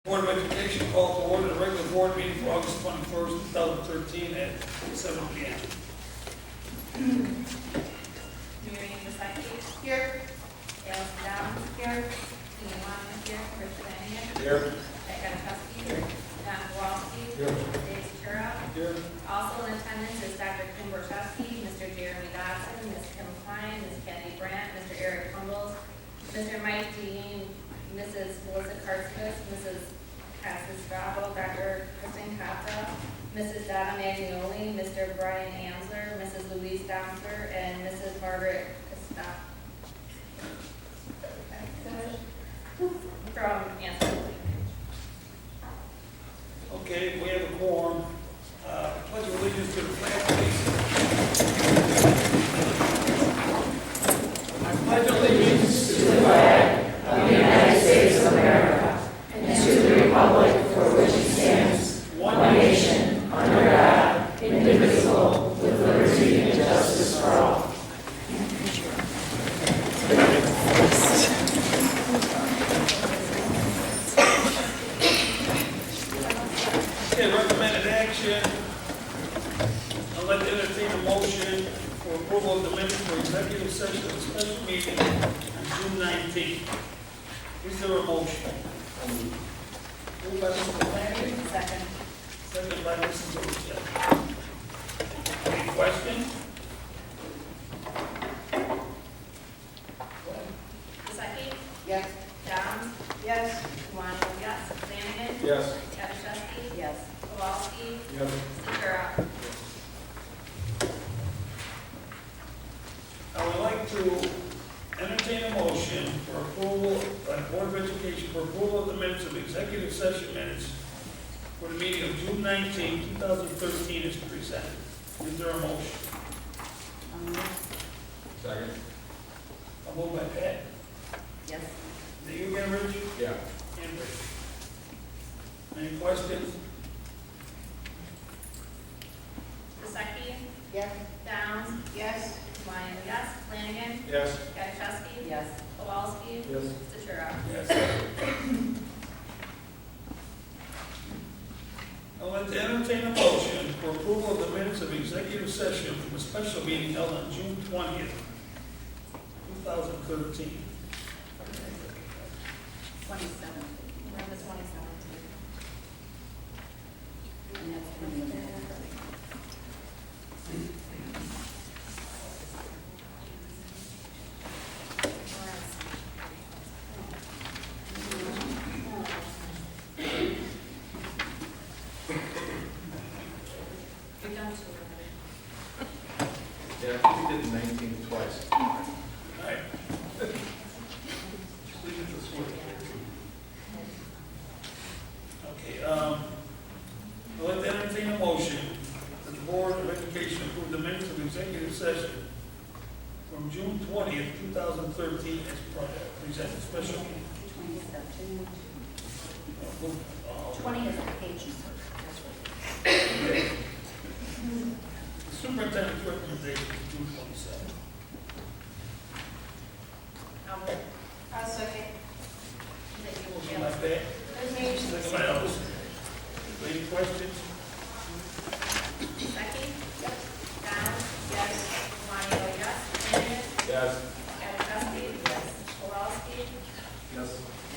Board of Education called to order the regular board meeting for August 21st, 2013 at 7 p.m. Mary Vasaki. Here. Alice Downs. Here. Ian Lyman here. Rich Flanagan. Here. Pat Gaskowski. Here. Don Kowalski. Here. Dave Shura. Here. Also in attendance is Dr. Kim Borchowski, Mr. Jeremy Dodson, Ms. Kim Klein, Ms. Kathy Brandt, Mr. Eric Humbles, Mr. Mike Dean, Mrs. Melissa Karskis, Mrs. Cassis Bravo, Dr. Kristen Kappa, Mrs. Donna Magnoli, Mr. Brian Ansler, Mrs. Louise Domser, and Mrs. Margaret Costa from Ansler. Okay, we have a quorum. Pledge of allegiance to the flag, please. I pledge allegiance to the flag of the United States of America and to the republic for which it stands, one nation, under God, indivisible, with liberty and justice for all. Okay, recommended action. I'd like to entertain a motion for approval of the minutes for executive session of a special meeting on June 19th. Is there a motion? Moved by Mr. Flanagan, Second. second by Mrs. Boccia. Any questions? Vasaki. Yes. Downs. Yes. Wani, yes. Flanagan. Yes. Gaskowski. Yes. Kowalski. Yes. Shura. I would like to entertain a motion for approval by the Board of Education for approval of the minutes of executive session minutes for the meeting of June 19, 2013 is presented. Is there a motion? Second. I'll move by Pat. Yes. Is that you again, Rich? Yeah. And Rich. Any questions? Vasaki. Yes. Downs. Yes. Wani, yes. Flanagan. Yes. Gaskowski. Yes. Kowalski. Yes. Shura. Yes. I'd like to entertain a motion for approval of the minutes of executive session from a special meeting held on June 20th, 2013. 27. Number 27. And that's You've done two already. Yeah, I think we did 19 twice. All right. Leave it this way. Okay, I'd like to entertain a motion that the Board of Education approve the minutes of executive session from June 20th, 2013 as presented special meeting. 20 is the page. Okay. The superintendent's recommendation is June 27th. I'll second. That you will Motion be by able Pat, to. second by Ellis. Any questions? Second? Yep. Downs? Yes. Wani, yes. Flanagan? Yes. Gaskowski? Yes. Kowalski? Yes.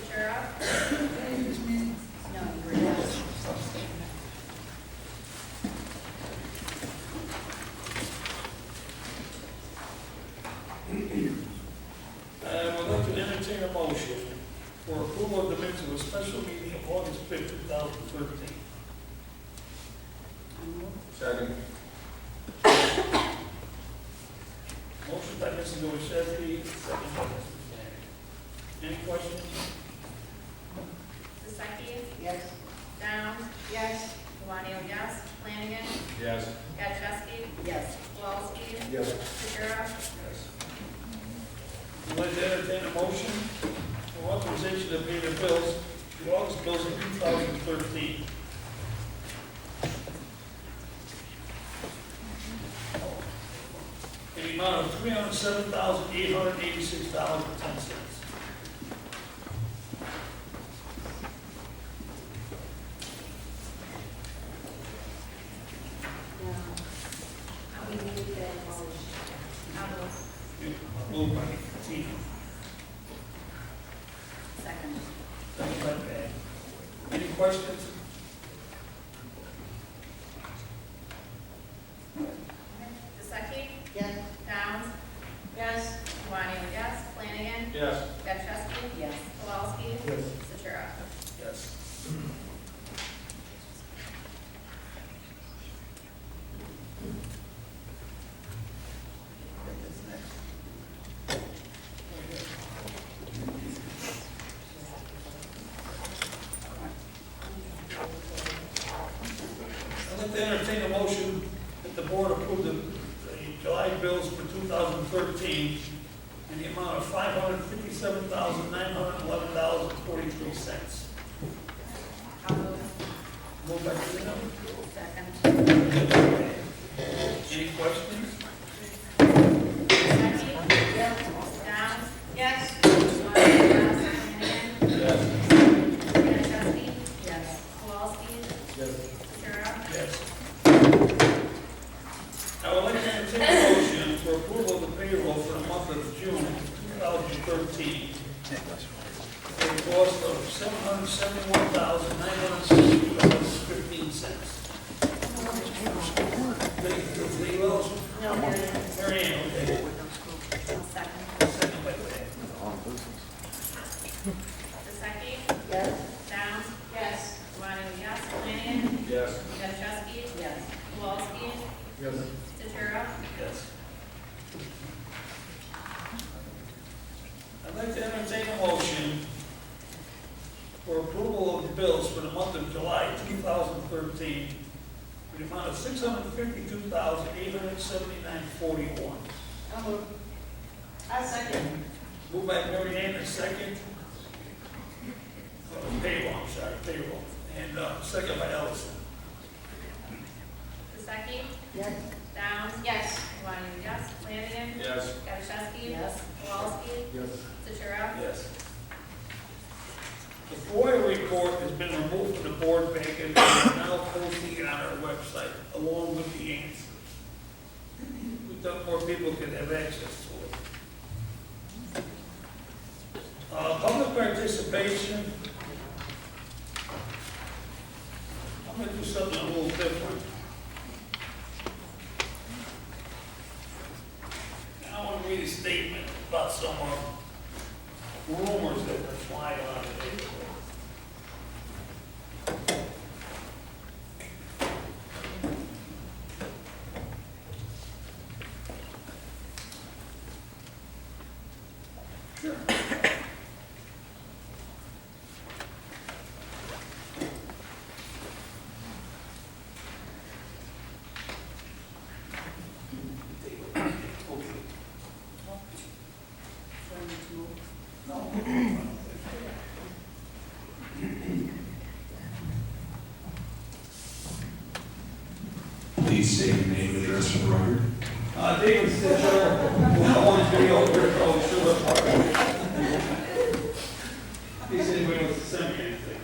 Shura? No, you were yes. I would like to entertain a motion for approval of the minutes of a special meeting of August 5th, 2013. Second. Motion by Mrs. Wachowski, second by Mrs. Flanagan. Any questions? Vasaki? Yes. Downs? Yes. Wani, yes. Flanagan? Yes. Gaskowski? Yes. Kowalski? Yes. Shura? Yes. I'd like to entertain a motion for authorization to pay the bills, the August bills of 2013. In the amount of $307,886.10. moved by Tina. Second. Second by Pat. Any questions? Vasaki? Yes. Downs? Yes. Klein, yes. Flanagan? Yes. Gotchowski? Yes. Kowalski? Yes. Centura? Yes. I'd like to entertain a motion that the board approve the July bills for 2013 in the amount of $557,911.43. I'll move. Moved by Tina. Second. Any questions? Vasaki? Yes. Downs? Yes. Klein, yes. Flanagan? Yes. Gotchowski? Yes. Kowalski? Yes. Centura? Yes. I would like to entertain a motion for approval of the payroll for the month of June 2013. At a cost of $771,962.15. Lee Wells? No. Mary Ann, okay. Second. Second by Pat. Vasaki? Yes. Downs? Yes. Klein, yes. Flanagan? Yes. Gotchowski? Yes. Kowalski? Yes. Centura? Yes. I'd like to entertain a motion for approval of the bills for the month of July 2013 for the amount of $652,879.41. I'll move. I second. Moved by Mary Ann, and second. Payroll, I'm sorry, payroll. And second by Ellison. Vasaki? Yes. Downs? Yes. Klein, yes. Flanagan? Yes. Gotchowski? Yes. Kowalski? Yes. Centura? Yes. The FOIA report has been removed from the board packet and is now posting it on our website along with the answers. We thought more people could have access to it. Public participation. I'm going to do something a little different. I want to read a statement about some rumors that were flying around today. Sure. Please state your name and address for the record. David Stitcher, I want to be over here, oh, sure. He said anybody wants to send me anything.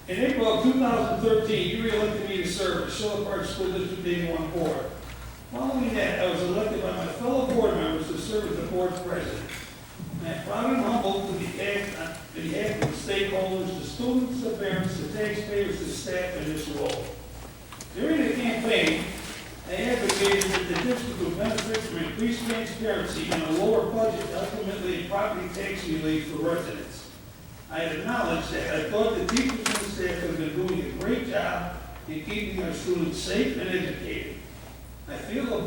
In April of 2013, you re-elected me to serve as Sherwood Park School District 81 Board. Following that, I was elected by my fellow board members to serve as the board's president. And I'm proud and humbled to be acting on behalf of the stakeholders, the students, the parents, the taxpayers, the staff in this role. During the campaign, I advocated that the district would benefit from increased transparency and a lower budget, ultimately in property tax relief for residents. I had acknowledged that I thought the teachers and the staff have been doing a great job in keeping our students safe and educated. I feel the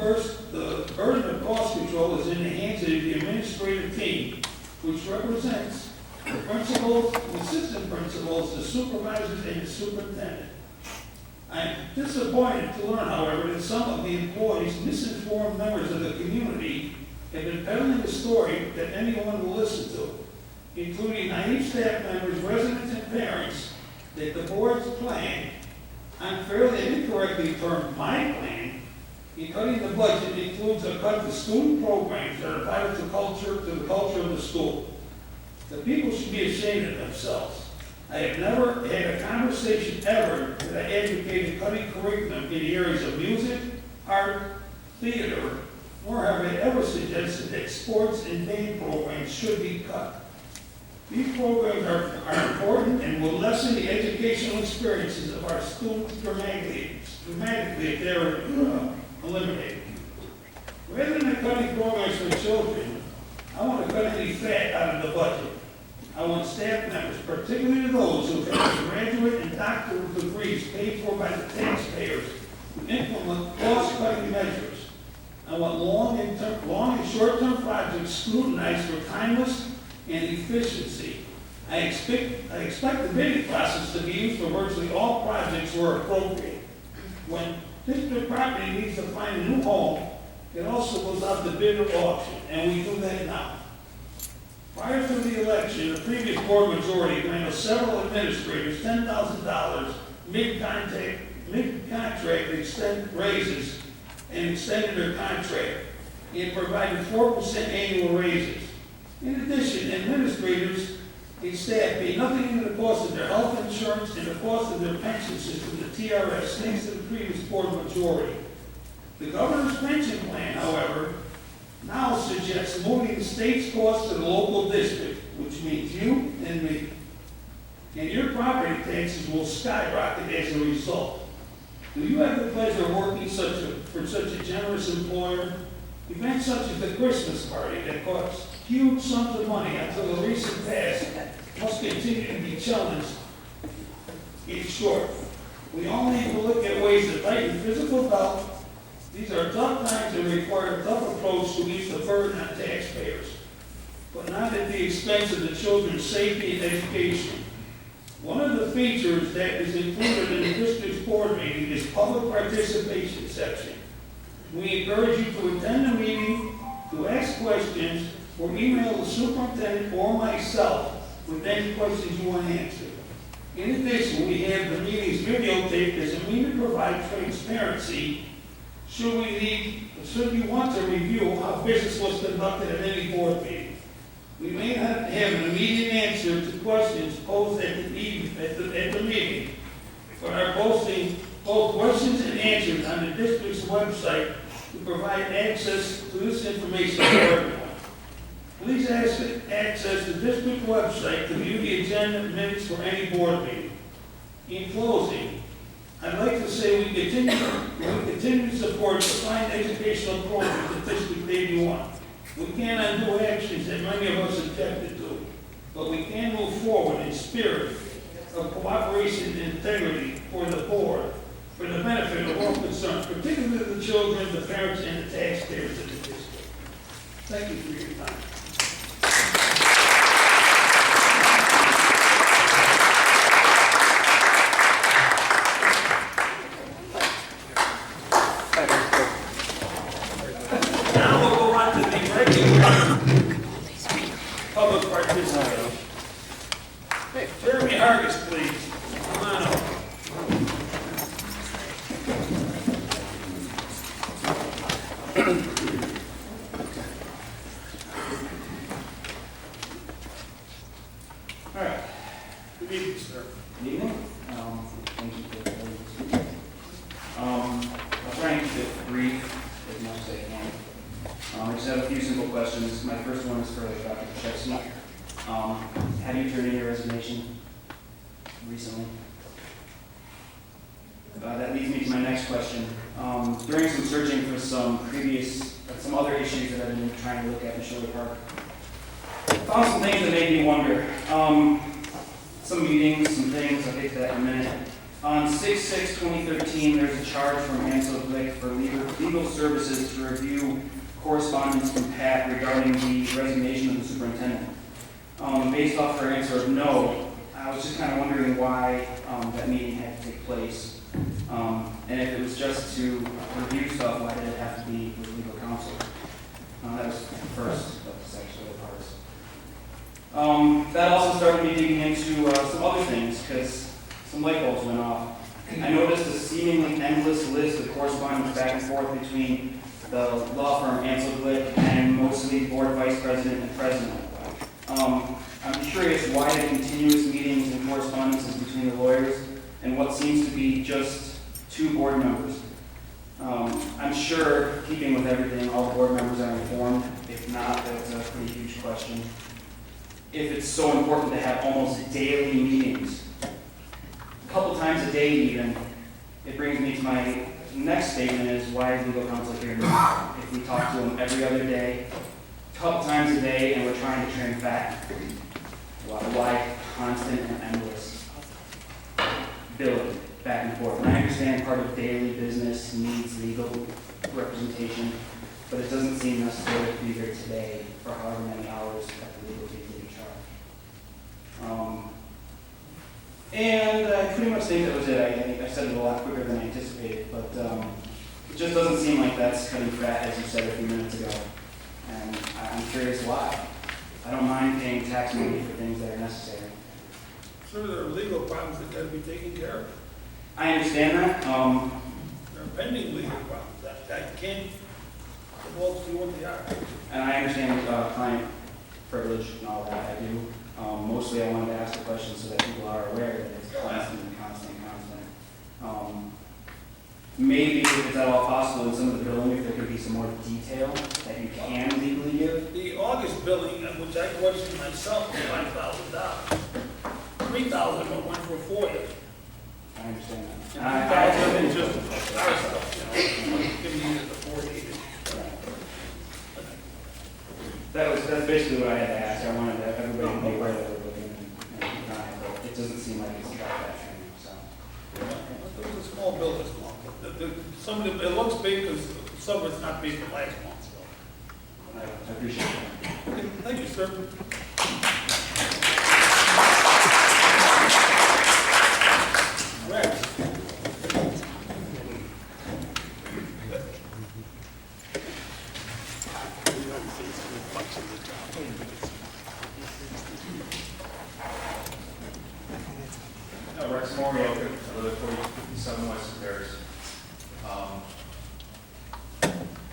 burden of cost control is in the hands of the administrative team, which represents the principals, the assistant principals, the supervisors, and the superintendent. I am disappointed to learn, however, that some of the employees, misinformed members of the community, have been peddling a story that anyone will listen to, including naive staff members, residents, and parents, that the board's plan, unfairly and incorrectly termed my plan, in cutting the budget includes a cut to student programs that are vital to the culture of the school. The people should be ashamed of themselves. I have never had a conversation ever that I advocated cutting curriculum in the areas of music, art, theater, nor have I ever suggested that sports and band programs should be cut. These programs are important and will lessen the educational experiences of our students dramatically if they're eliminated. Rather than cutting programs for children, I want to cut any fat out of the budget. I want staff members, particularly those who have graduate and doctoral degrees paid for by the taxpayers, to implement cost-cutting measures. I want long and short-term projects scrutinized for timeless and efficiency. I expect the bidding process to be used for virtually all projects where appropriate. When district property needs to find a new home, it also goes out to bid or auction, and we do that now. Prior to the election, the previous board majority granted several administrators $10,000 mid-contract raises and extended their contract and provided 4% annual raises. In addition, administrators and staff pay nothing into the cost of their health insurance and the cost of their pension system, the TRS, thanks to the previous board majority. The governor's pension plan, however, now suggests moving the state's costs to the local district, which means you and me. And your property taxes will skyrocket as a result. Do you have the pleasure of working for such a generous employer? Events such as the Christmas party that costs huge sums of money until the recent past must continue to be challenged. In short, we all need to look at ways to tighten physical belt. These are tough times and require a tough approach to ease the burden on taxpayers, but not at the expense of the children's safety and education. One of the features that is included in the district's board meeting is public participation section. We encourage you to attend the meeting, to ask questions, or email the superintendent or myself with any questions you want answered. In addition, we have the meetings videotaped as a means to provide transparency should you want to review how business was conducted at any board meeting. We may not have an immediate answer to questions posed at the meeting, but are posting both questions and answers on the district's website to provide access to this information for everyone. Please access the district website to view the agenda and minutes for any board meeting. In closing, I'd like to say we continue to support the fine educational programs at District 81. We can't undo actions that many of us objected to, but we can move forward in spirit of cooperation and integrity for the board, for the benefit of all concerned, particularly the children, the parents, and the taxpayers of the district. Thank you for your time. Now we'll go on to the regular public participation. Jeremy Hargis, please. Come on up. All right. Good evening, sir. Good evening. Thank you for the presentation. I'll try and keep it brief as much as I can. I just have a few simple questions. My first one is for Dr. Krzyzewski. Have you turned in your resignation recently? That leads me to my next question. During some searching for some other issues that I've been trying to look at in Shirley Park, I found some things that made me wonder. Some meetings, some things, I'll get to that in a minute. On 6/6/2013, there's a charge from Ansel Glick for legal services to review correspondence from Pat regarding the resignation of the superintendent. Based off her answer of no, I was just kind of wondering why that meeting had to take place. And if it was just to review stuff, why did it have to be with legal counsel? That was the first of the sexual parts. That also started me digging into some other things, because some light bulbs went off. I noticed a seemingly endless list of correspondence back and forth between the law firm Ansel Glick and mostly board vice president and president. I'm curious why the continuous meetings and correspondences between the lawyers and what seems to be just two board members. I'm sure keeping with everything, all the board members are informed. If not, that's a pretty huge question. If it's so important to have almost daily meetings, a couple times a day even, it brings me to my next statement is, why is legal counsel here now? If we talk to them every other day, a couple times a day, and we're trying to transact, why constant and endless billing back and forth? And I understand part of daily business needs legal representation, but it doesn't seem necessary to be here today for however many hours at the legal fee that we charge. And I pretty much think that was it. I think I said it a lot quicker than I anticipated, but it just doesn't seem like that's cutting fat, as you said a few minutes ago. And I'm curious why. I don't mind paying tax money for things that are necessary. Sir, there are legal problems that gotta be taken care of. I understand that. There are pending legal problems that I can't divulge to you what they are. And I understand client privilege and all that, I do. Mostly I wanted to ask the question so that people are aware that it's constant. Maybe if it's at all possible in some of the billing, if there could be some more detail that you can legally give. The August billing, which I questioned myself, was $5,000. $3,000 went for 4 years. I understand that. And $2,000 is just our stuff, giving you the 48. That's basically what I had to ask. I wanted everybody to be aware that we're looking and keep an eye, but it doesn't seem like it's about that training, so. It was a small bill this month. Some of it looks big because some of it's not big from last month, so. I appreciate it. Okay, thank you, sir. Rex. Rex Memorial, I live at 4057 West Terrace.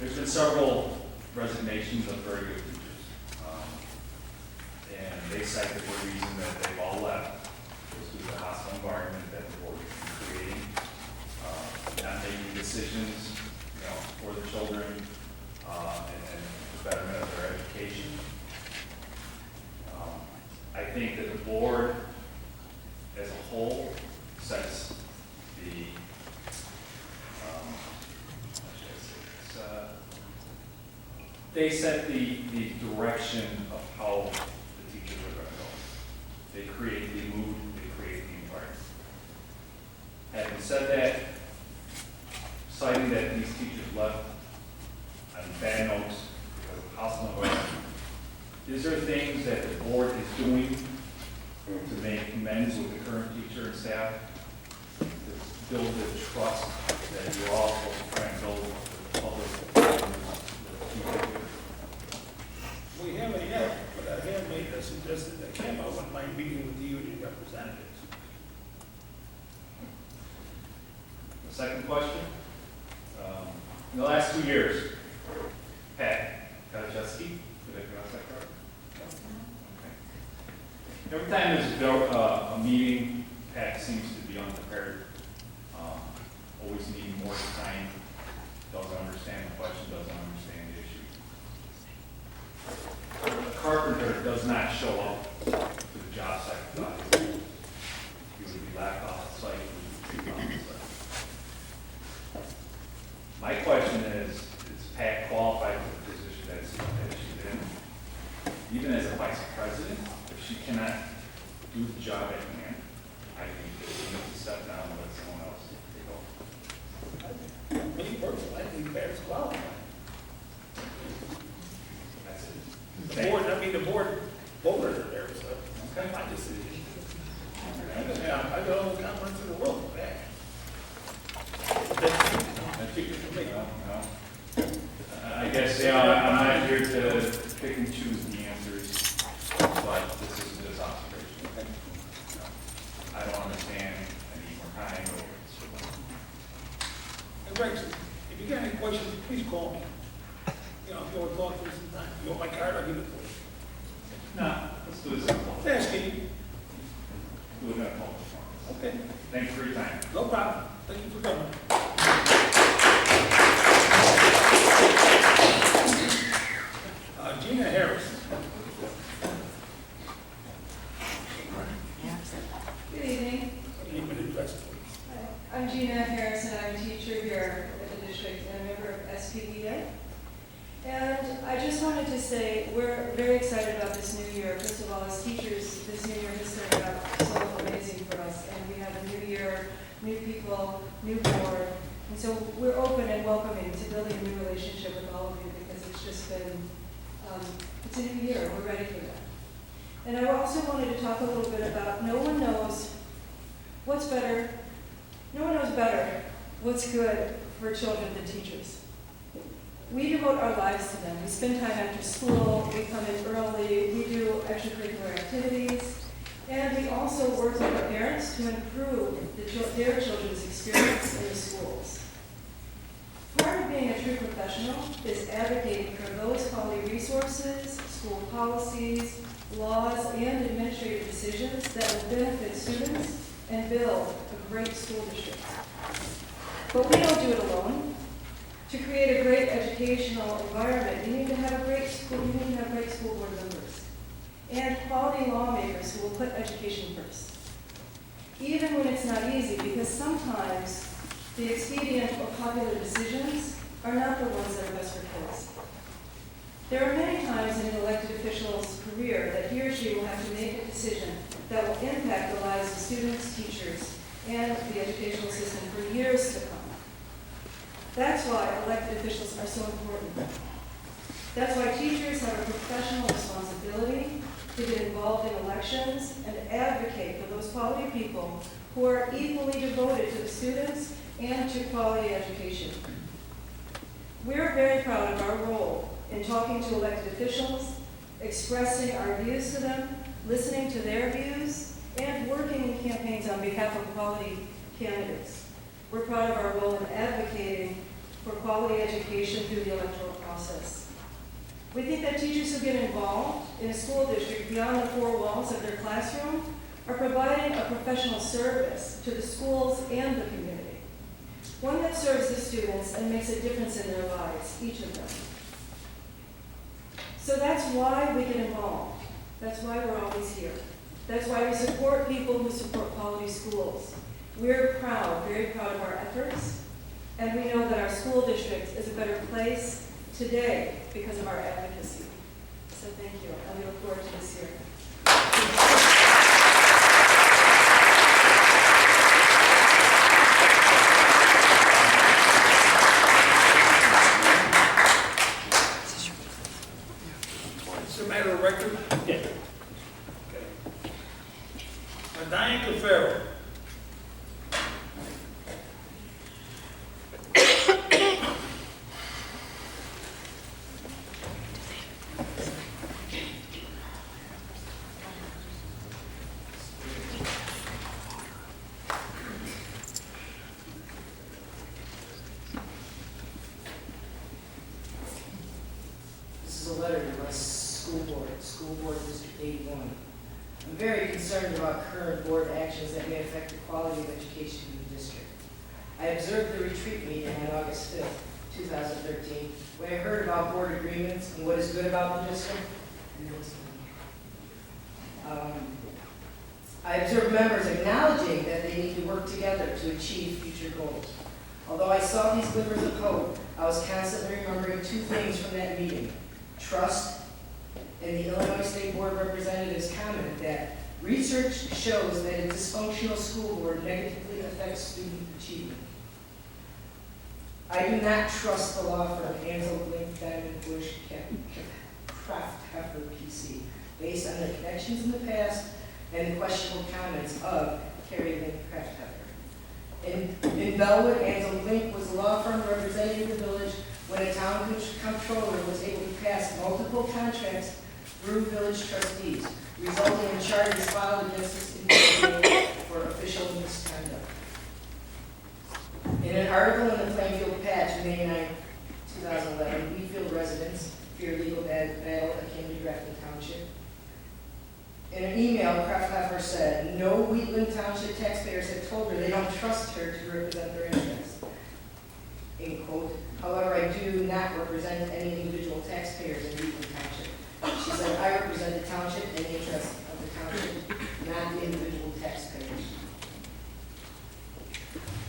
There's been several resignations of very good teachers. And they cite that the reason that they've all left was due to the hostile environment that the board is creating, not making decisions, for the children, and the betterment of their education. I think that the board as a whole sets the, they set the direction of how the teachers are going to go. They create the mood, they create the environment. Having said that, citing that these teachers left on bad notes because of hostile environment, is there things that the board is doing to make amends with the current teacher and staff, to build the trust that you're all supposed to try and build with the public? We haven't yet, but I have made a suggestion that came out when my meeting with the union representatives. The second question, in the last 2 years, Pat Kajewski, did I pronounce that correct? Okay. Every time there's a meeting, Pat seems to be unprepared, always needing more time, doesn't understand the question, doesn't understand the issue. A carpenter does not show up to the job site. He would be laughed off the site, he would be treated off the site. My question is Pat qualified for the position that she's in? Even as a vice president, if she cannot do the job at hand, I think that she needs to step down and let someone else take over. Me personally, I think Pat's qualified. That's it. The board, the board voters are there, so it's kind of my decision. I got all the confidence in the world in Pat. That's for me. I guess, I'm not here to pick and choose the answers, but this is this observation. I don't understand any more time or. And Rex, if you got any questions, please call me. If you want to talk to me sometime, you want my card, I'll give it to you. No, let's do this simple. Asking. We're gonna call it tomorrow. Okay, Thanks for your time. no problem. Thank you for coming. Jeanette Harrison. I'm a teacher here at the district and a member of SPDA. And I just wanted to say we're very excited about this new year. First of all, as teachers, this new year has started out so amazing for us. And we have a new year, new people, new board. And so we're open and welcoming to building a new relationship with all of you because it's just been, it's a new year. We're ready for that. And I also wanted to talk a little bit about no one knows what's better. No one knows better what's good for children than teachers. We devote our lives to them. We spend time after school, we come in early, we do extracurricular activities, and we also work with our parents to improve their children's experience in the schools. Part of being a true professional is advocating for those quality resources, school policies, laws, and administrative decisions that will benefit students and build a great school district. But we don't do it alone. To create a great educational environment, you need to have great school board members and quality lawmakers who will put education first. Even when it's not easy, because sometimes the expedient or popular decisions are not the ones that are best for kids. There are many times in an elected official's career that he or she will have to make a decision that will impact the lives of students, teachers, and the educational system for years to come. That's why elected officials are so important. That's why teachers have a professional responsibility to get involved in elections and advocate for those quality people who are equally devoted to the students and to quality education. We're very proud of our role in talking to elected officials, expressing our views to them, listening to their views, and working in campaigns on behalf of quality candidates. We're proud of our role in advocating for quality education through the electoral process. We think that teachers who get involved in a school district beyond the four walls of their classroom are providing a professional service to the schools and the community, one that serves the students and makes a difference in their lives, each of them. So that's why we get involved. That's why we're always here. That's why we support people who support quality schools. We're proud, very proud of our efforts, and we know that our school district is a better place today because of our advocacy. So thank you, and we look forward to this year. It's a matter of record. Yeah. Okay. Diane Cafaro. This is a letter to my school board District 81. I'm very concerned about current board actions that may affect the quality of education in the district. I observed the retreat meeting on August 5th, 2013, where I heard about board agreements and what is good about the district, and it was I observed members acknowledging that they need to work together to achieve future goals. Although I saw these glimmers of hope, I was constantly remembering two things from that meeting: trust, and the Illinois State Board Representative's comment that research shows that a dysfunctional school board negatively affects student achievement. I do not trust the law firm Ansel, Blink, Diamond, Bush, Kraft, Heffer, PC, based on their connections in the past and the questionable comments of Carrie Link, Kraft, Heffer. In Bellwood, Ansel Blink was the law firm representing the village when a town comptroller was able to pass multiple contracts through village trustees, resulting in charges filed against this individual for official misconduct. In an article in the Plainfield Patch, May 9, 2011, Wheatfield residents fear legal battle akin to Grafton Township. In an email, Kraft said, "No Wheatland Township taxpayers have told her they don't trust her to represent their interests." End quote. However, I do not represent any individual taxpayers in Wheatland Township. She said, "I represent the township and the interests of the township, not the individual taxpayers."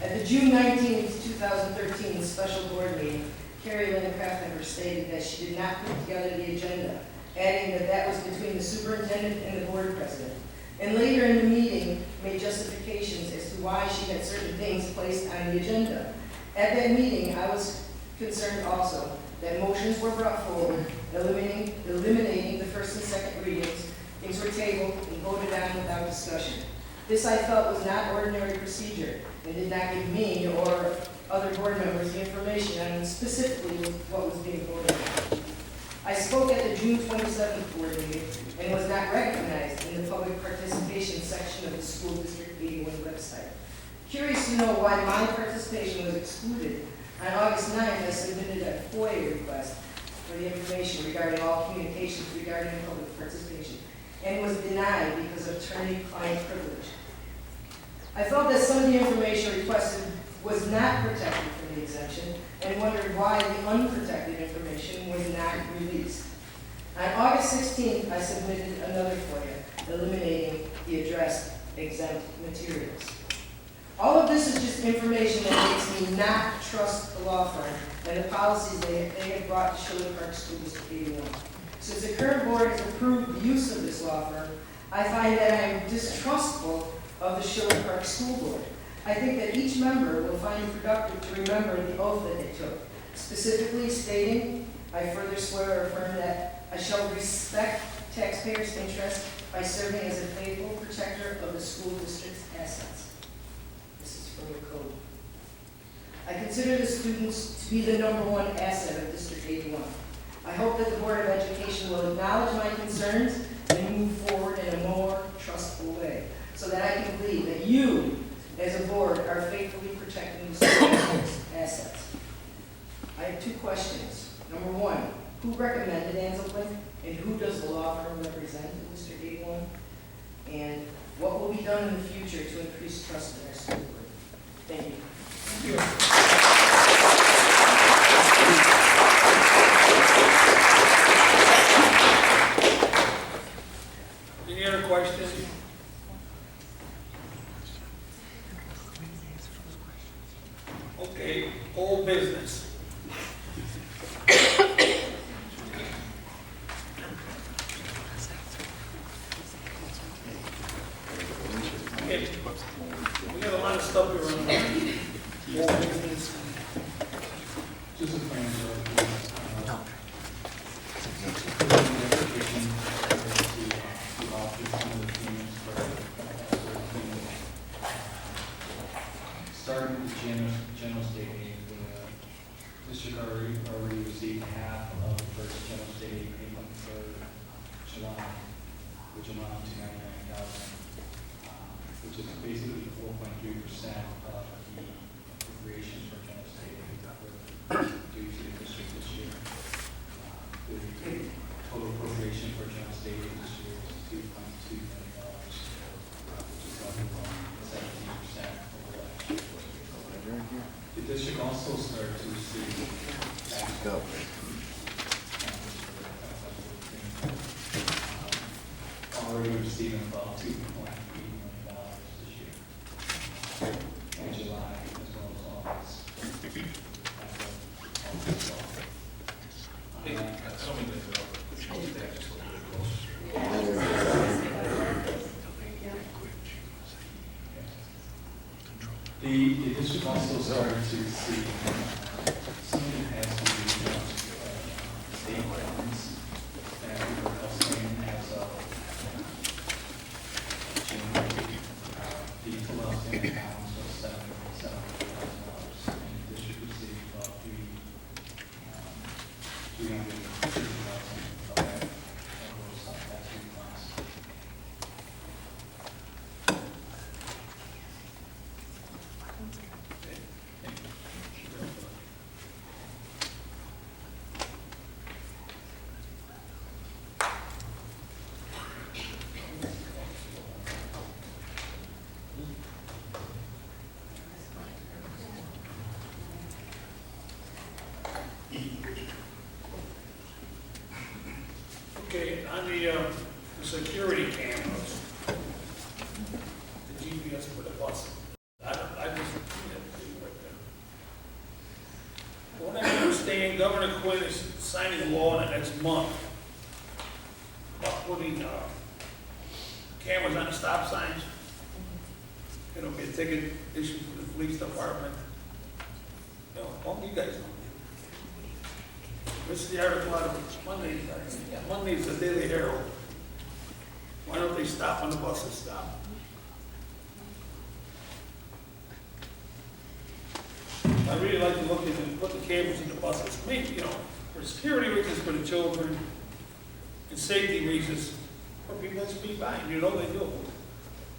At the the June 19, 2013 special board meeting, Carrie Lynn Craftheimer stated that she did not put together the agenda, adding that that was between the superintendent and the board president. And later in the meeting, made justifications as to why she had certain things placed on the agenda. At that meeting, I was concerned also that motions were brought forward, eliminating the first and second readings. Things were tabled and voted on without discussion. This I felt was not ordinary procedure and did not give me or other board members the information on specifically what was being voted on. I spoke at the June 27th board meeting and was not recognized in the public participation section of the School District 81 website. Curious to know why my participation was excluded, on August 9th I submitted a FOIA request for the information regarding all communications regarding public participation and was denied because of attorney-client privilege. I felt that some of the information requested was not protected from the exemption and wondered why the unprotected information was not released. On August 16th, I submitted another FOIA, eliminating the addressed exempt materials. All of this is just information that makes me not trust the law firm and the policies they have brought to Shirley Park School District 81. Since the current board has approved the use of this law firm, I find that I am distrustful of the Shirley Park School Board. I think that each member will find it productive to remember the oath that they took, specifically stating, I further swear or affirm that I shall respect taxpayers' interests by serving as a faithful protector of the school district's assets. This is from the code. I consider the students to be the #1 asset of District 81. I hope that the Board of Education will acknowledge my concerns and move forward in a more trustful way, so that I can believe that you, as a board, are faithfully protecting the school district's assets. I have 2 questions. Number 1, who recommended Anselman, and who does the law firm represent in District 81? And what will be done in the future to increase trust in our school board? Thank you. Any other questions? Okay, old business. Okay, we got a lot of stuff here on old business. Just a plan starting with the general state aid, the district already received half of the first general state aid payment for July, which amounted to $99,000, which is basically 4.3% of the appropriations for general state aid that were due to the district this year. The total appropriation for general state aid this year is $2.2 million, which is up from 17% over last year. The district also started to receive already receiving about $2.8 million this year in July as well as August. I don't mean to interrupt, but just a little bit The district also started to receive something that has to do with state funds that we were estimating as of January. The total outstanding balance was $7,000, and the district received about $350,000 of that was past due funds. Okay, on the security cameras, the GPS for the bus. I just, Governor Quinn is signing a law in the next month about putting cameras on the stop signs. It'll be a ticket issue for the police department. You know, all you guys know. This is the article out of Monday's the Daily Herald. Why don't they stop when the buses stop? I really like to look at and put the cameras in the buses. Maybe, you know, for security reasons for the children, and safety reasons for people that speed by. You know they do.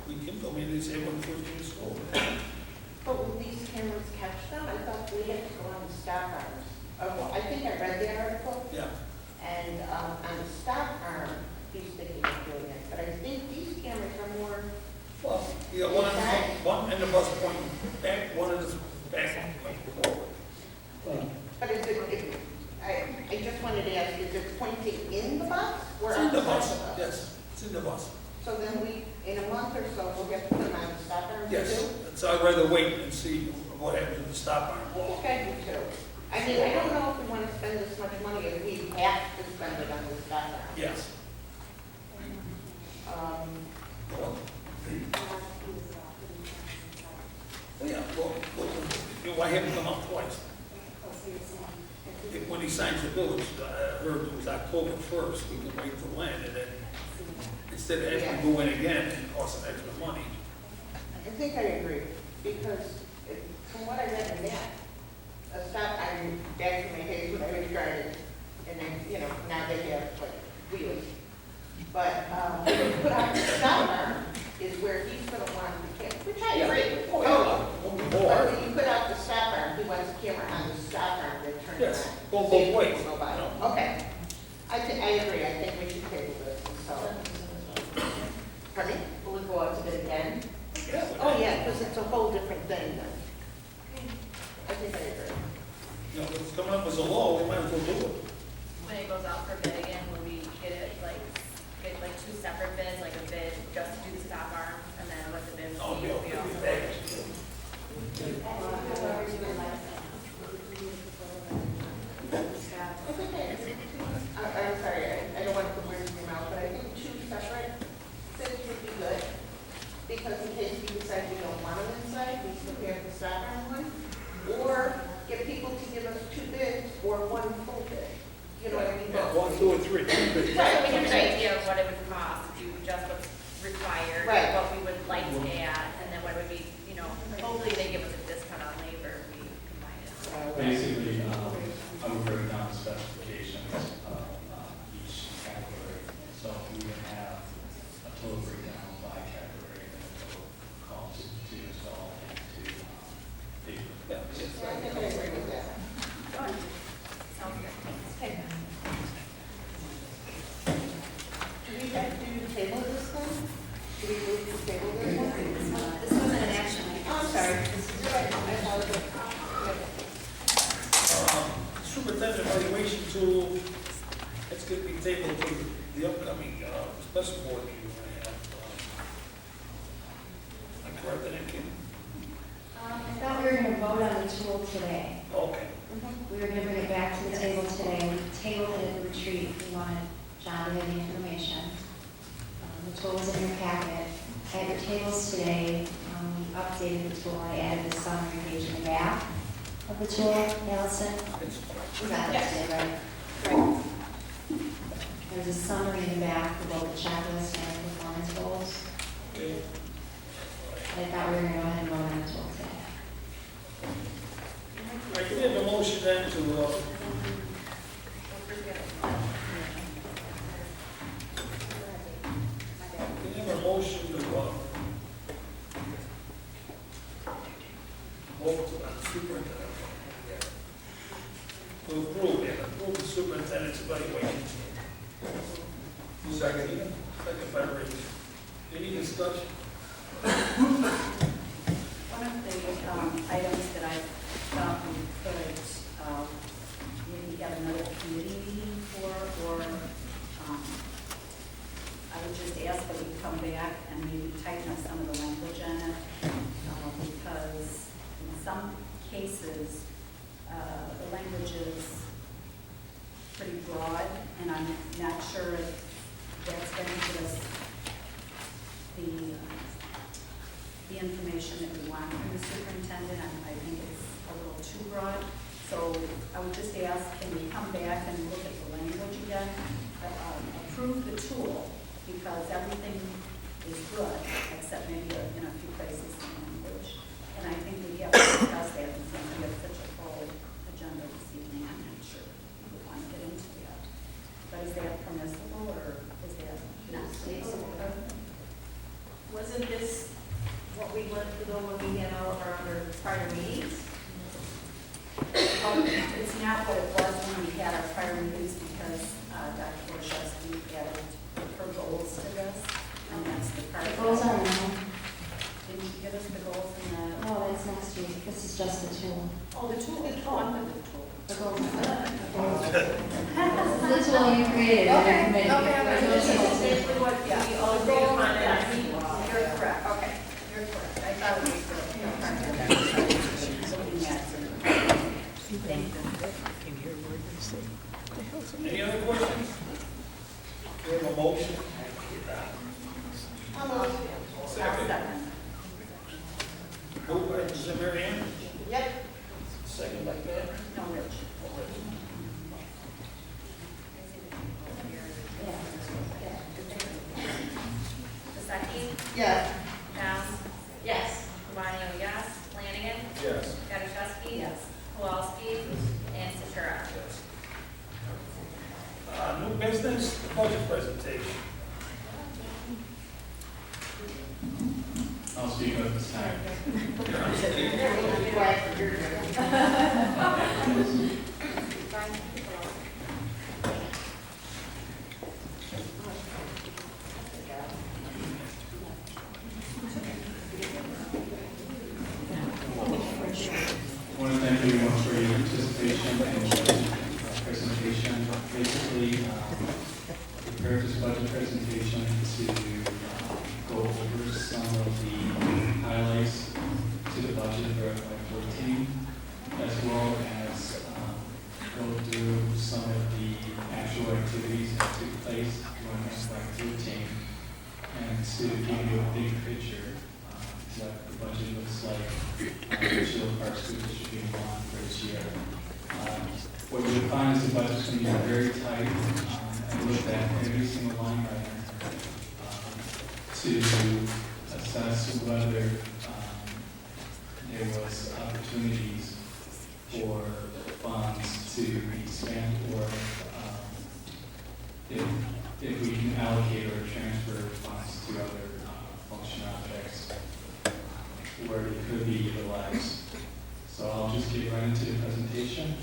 We Kim told me they say when first in school. But will these cameras catch them? I thought we had to go on the stop arms. Oh, I think I read the article, Yeah. and on the stop arm, he's thinking of doing it. But I think these cameras are more, Well, you got one in the bus pointing back, one in the back pointing forward. but is it, I just wanted to ask, is it pointing in the bus or It's in the outside bus, the bus? yes, it's in the bus. So then we, in a month or so, we'll get to put them on the stop arm too? Yes, so I'd rather wait and see what happens with the stop arm. I think I do too. I mean, I don't know if we want to spend this much money, if we have to spend it on the stop arm. Yes. Well, yeah, well, why have him come out twice? When he signs the bill, I heard it was October 1st, we can wait till when, and then instead of having to go in again and cost some extra money. I think I agree, because from what I read in that, a stop, I'm back to my days when I was driving, and then, you know, now they have like wheels. But when you put on the stop arm is where he's gonna want the camera, which I agree with. Oh, yeah. But when you put out the stop arm, he wants the camera on the stop arm that turns around. Yes, go both ways. Go by. you know. Okay. I agree, I think we should table this, so. Pardon me? Will it go out to bid again? Yeah. Oh, yeah, because it's a whole different thing then. I think I agree. You know, if it's coming up as a law, we might as well do it. When it goes out for bid again, will we get it get like two separate bids, like a bid just to do the stop arm, and then what the bid Oh, will be? yeah, We it'll also- be back. I think I agree. I'm sorry, I don't want to put words in your mouth, but I think two separate bids would be good. Because in case we decide we don't want them inside, we still have the stop arm one. Or get people to give us two bids or one full bid. You know what I mean? Yeah, 1, 2, and 3. So we have an idea of what it would cost to do just what's required, Right. what we would like to add, and then what would be, you know, hopefully they give us a discount on labor if we combine it. Basically, I would break down the specifications of each category. So we would have a total breakdown by category and a total cost to install and to pay. Yeah, yes. So I think I agree with that. Sounds good. Okay. Do we have to table this one? Do we move to table this one? This wasn't an action. Oh, I'm sorry. You're right. I apologize. Superintendent evaluation tool, it's going to be tabled to the upcoming special board meeting we're going to have. I'm correct, that Kim? I thought we were going to vote on the tool today. Okay. We were going to bring it back to the table today. We tabled it at the retreat. We wanted John to have the information. The tool was in your packet. At your tables today, we updated the tool. I added the summary page in the back of the tool. Allison? It's We got that today, right? There's a summary in the back for both the checklist and the performance goals. okay. I thought we were going to go ahead and vote on the tool today. I can have a motion then to, can have a motion to, vote on the superintendent. To approve the superintendent's evaluation. Second. Second by Ray. Any discussion? One of the items that I thought we could maybe have another committee meeting for, or I would just ask that we come back and maybe tighten up some of the language in it, because in some cases, the language is information that we want from the superintendent. I think it's a little too broad. So I would just ask, can we come back and look at the language again? Approve the tool, because everything is good, except maybe in a few places in language. And I think we have to discuss that, and since we have such a full agenda this evening, I'm not sure we would want to get into that. But is that permissible, or is that not permissible? Wasn't this what we went through when we had all of our other prior meetings? It's not what it was when we had our prior meetings, because Dr. Borshevsky added her goals to this, and that's the part. The goals are now. Didn't you give us the goals in the? Oh, that's next week. This is just the tool. Oh, the tool. Oh, I'm with the tool. The goals. This is the tool you created. Okay, Committee. That's exactly what, We yeah. all The agreed goals, upon it. yes. You're correct, okay, you're correct. I thought we were, looking at. Thank you. Any other questions? We have a motion. I'll Second. second. Moved by Mrs. Mary Ann, Yep. second by Pat. No, Rich. Vasaki? Yes. Downs? Yes. Kabani, yes. Flanagan? Yes. Gaddishewski? Yes. Kowalski? And Centura. New business, budget presentation. I'll speak up this time. I want to thank everyone for your participation in the presentation. Basically, prepared this budget presentation to go over some of the highlights to the budget for FY14, as well as go through some of the actual activities that took place during FY13, and to give you a big picture what the budget looks like for the Park School District being on for this year. What you'll find is the budget's going to be very tight. I looked at every single line item to assess whether there was opportunities for funds to be spent, or if we can allocate or transfer funds to other function objects where it could be utilized. So I'll just get right into the presentation.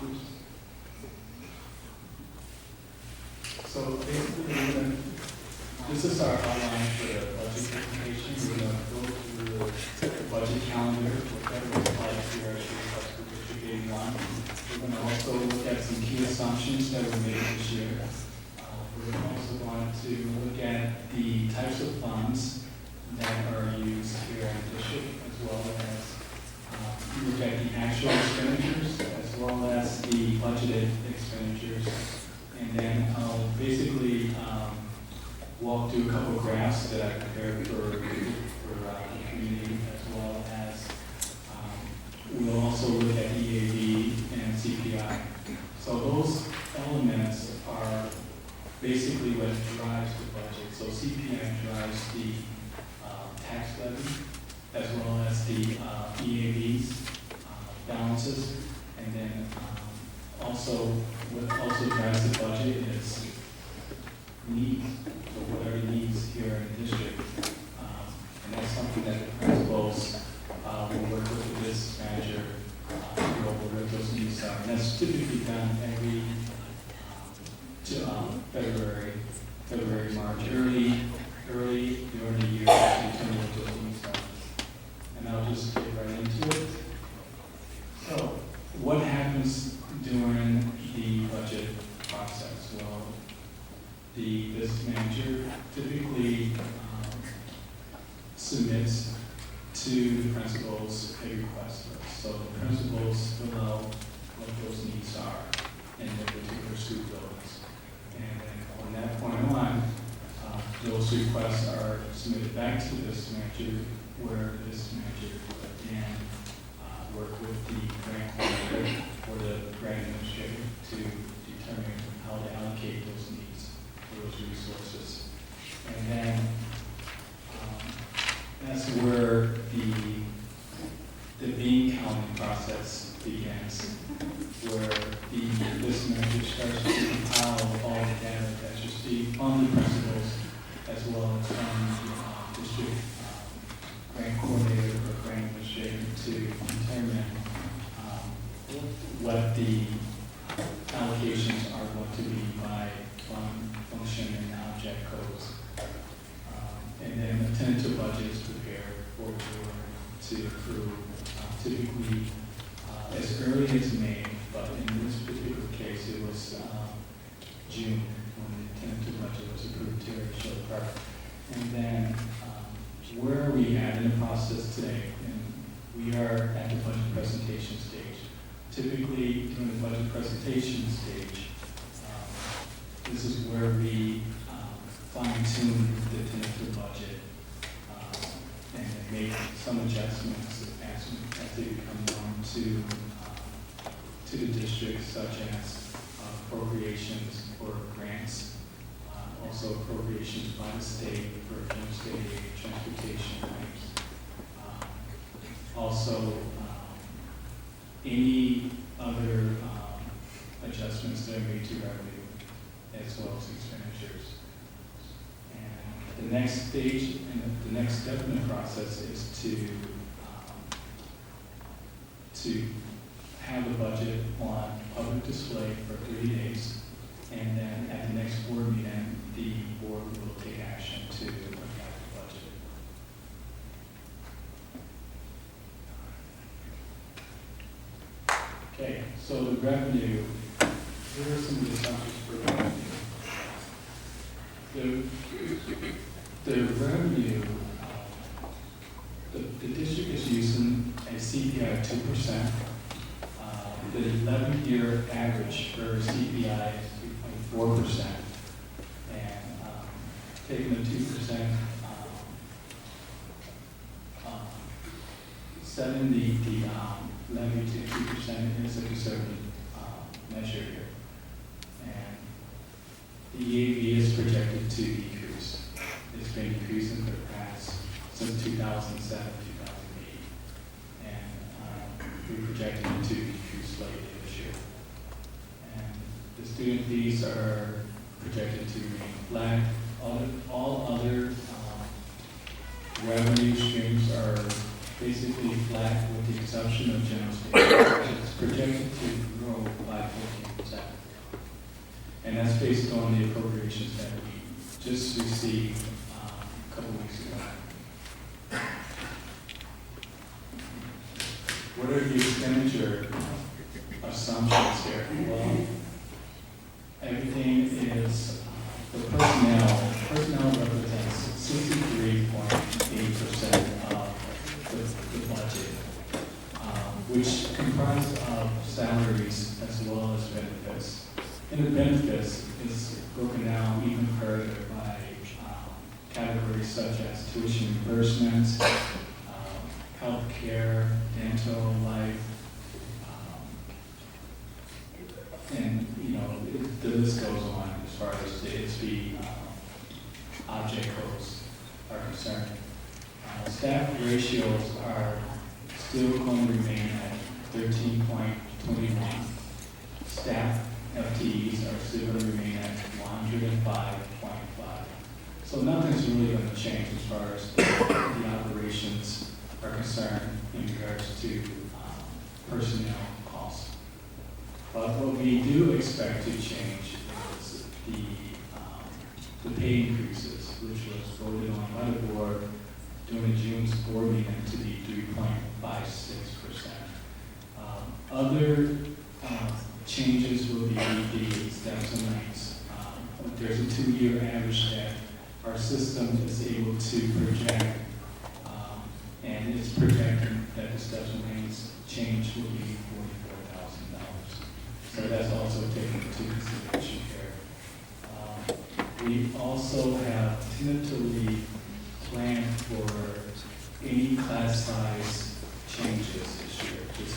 Oops. So basically, this is our outline for the budget presentation. We're going to go through the budget calendar, whatever it's like here at the Park School District 81. We're going to also look at some key assumptions that were made this year. We're also going to look at the types of funds that are used here in the district, as well as look at the actual expenditures, as well as the budgeted expenditures. And then I'll basically walk through a couple of graphs that I prepared for the community, as well as we'll also look at EAD and CPI. So those elements are basically what drives the budget. So CPI drives the tax levy, as well as the EADs, balances, and then also what also drives the budget is needs, so whatever needs here in the district. And that's something that the principals will work with the business manager to go over what those needs are. And that's typically done every February, March, early during the year, actually determine what those needs are. And I'll just get right into it. So, what happens during the budget process? Well, the business manager typically submits to the principals a request list. So the principals fill out what those needs are in their particular school buildings. And then from that point on, those requests are submitted back to the business manager, where this manager again work with the grant coordinator or the grant administrator to determine how to allocate those needs, those resources. And then that's where the bean counting process begins, where the list manager starts to compile all the data that's received from the principals as well as from the district grant coordinator or grant administrator to determine what the allocations are going to be by function and object codes. And then the tentative budget is prepared for the board to approve, typically as early as May, but in this particular case, it was June when the tentative budget was approved here at Shore Park. And then where are we at in the process today? And we are at the budget presentation stage. Typically, during the budget presentation stage, this is where we fine-tune the tentative budget and make some adjustments as they become known to the district, such as appropriations for grants, also appropriations by the state for general state aid, transportation claims. Also, any other adjustments that are made to revenue as well as expenditures. And the next stage and the next step in the process is to have the budget on public display for 30 days, and then at the next board meeting, the board will take action to adopt the budget. Okay, so the revenue, here are some of the assumptions for revenue. The revenue, the district is using a CPI of 2%. The 11-year average for CPI is 3.4%. And taking the 2%, setting the levy to 2% is a conservative measure here. And the EAV is projected to decrease. It's been decreasing for the past, since 2007, 2008. And we're projecting it to decrease slightly this year. And the student fees are projected to remain flat. All other revenue streams are basically flat with the exception of general state. It's projected to grow by 14%. And that's based on the appropriations that we just received a couple weeks ago. What are the expenditure assumptions here? Well, everything is, the personnel represents 63.8% of the budget, which comprise of salaries as well as benefits. And the benefits is broken down even further by categories such as tuition reimbursements, health care, dental, life, and the list goes on as far as the ISB object codes are concerned. Staff ratios are still going to remain at 13.21. Staff FTEs are still going to remain at 105.5. So nothing's really going to change as far as the operations are concerned in regards to personnel costs. But what we do expect to change is the pay increases, which was voted on by the board during June's board meeting to be 3.56%. Other changes will be the steps and lanes. There's a 2-year average that our system is able to project, and it's projecting that the steps and lanes change will be $44,000. So that's also taken into consideration here. We also have tentatively planned for any class size changes this year, just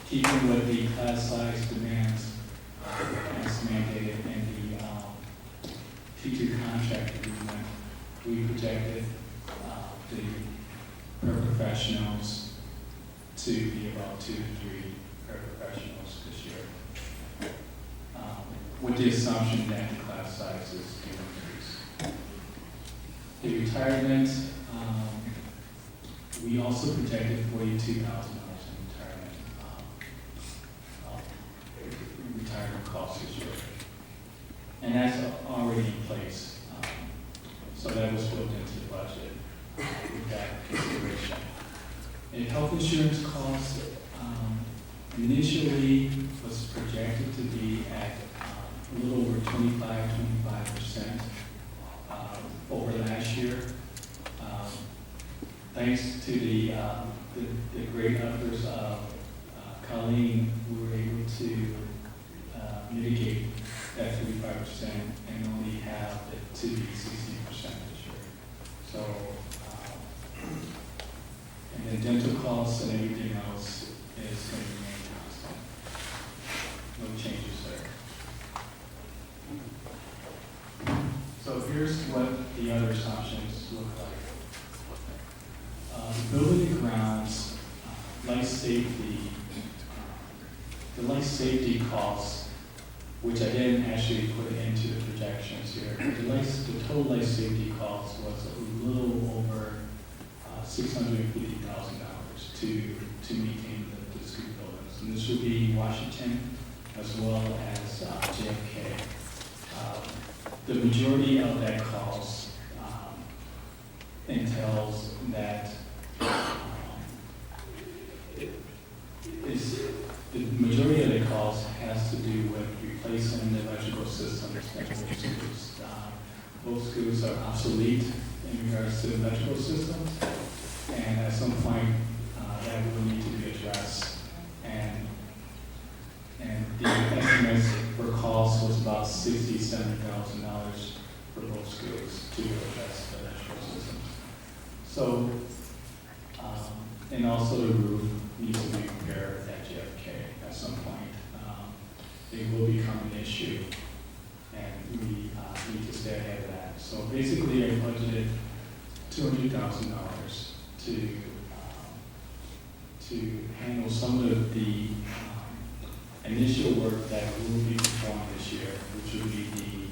keeping with the class size demands as mandated in the teacher contract agreement. We projected the paraprofessionals to be about 2 to 3 paraprofessionals this year, with the assumption that the class sizes can increase. The retirement, we also projected $42,000 in retirement costs this year. And that's already in place. So that was built into the budget with that consideration. And health insurance costs initially was projected to be at a little over 25% over last year. Thanks to the great efforts of Colleen, we were able to mitigate that 35% and only have it to be 60% this year. So, and then dental costs and everything else is going to remain constant. No changes there. So here's what the other assumptions look like. Building and grounds, life safety, the life safety costs, which I didn't actually put into the projections here. The total life safety cost was a little over $650,000 to maintain the school buildings. And this would be Washington as well as JFK. The majority of that cost entails that the majority of the cost has to do with replacing the electrical systems at both schools. Both schools are obsolete in regards to electrical systems, and at some point that will need to be addressed. And the estimates for cost was about $67,000 for both schools to address the electrical systems. So, and also the roof needs to be repaired at JFK at some point. It will become an issue, and we need to stay ahead of that. So basically, I budgeted $200,000 to handle some of the initial work that will be performed this year, which will be the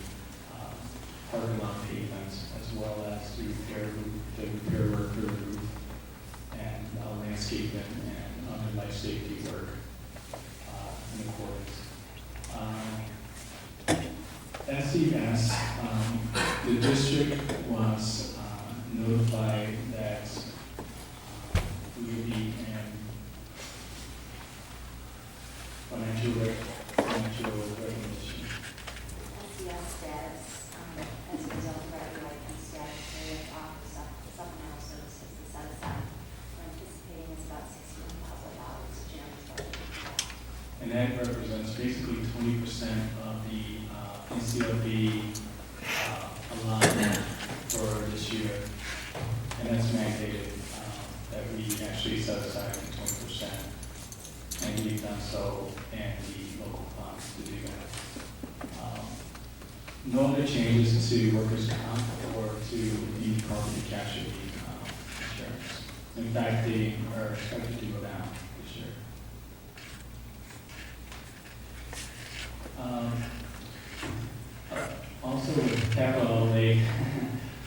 parking lot pavements, as well as the repair work for the roof, and landscaping and other life safety work in accordance. SES, the district was notified that we would be in financial recognition. SES status, as a result of our and statutory office supplemental services and set aside. We're anticipating it's about $16,000 Jeremy's budget. And that represents basically 20% of the NCLB allotment for this year. And that's mandated that we actually set aside 20%. And we've done so in the local funds to do that. No other changes to workers' comp or to the property casualty insurance. In fact, they are expected to go down this year. Also, with capital outlay,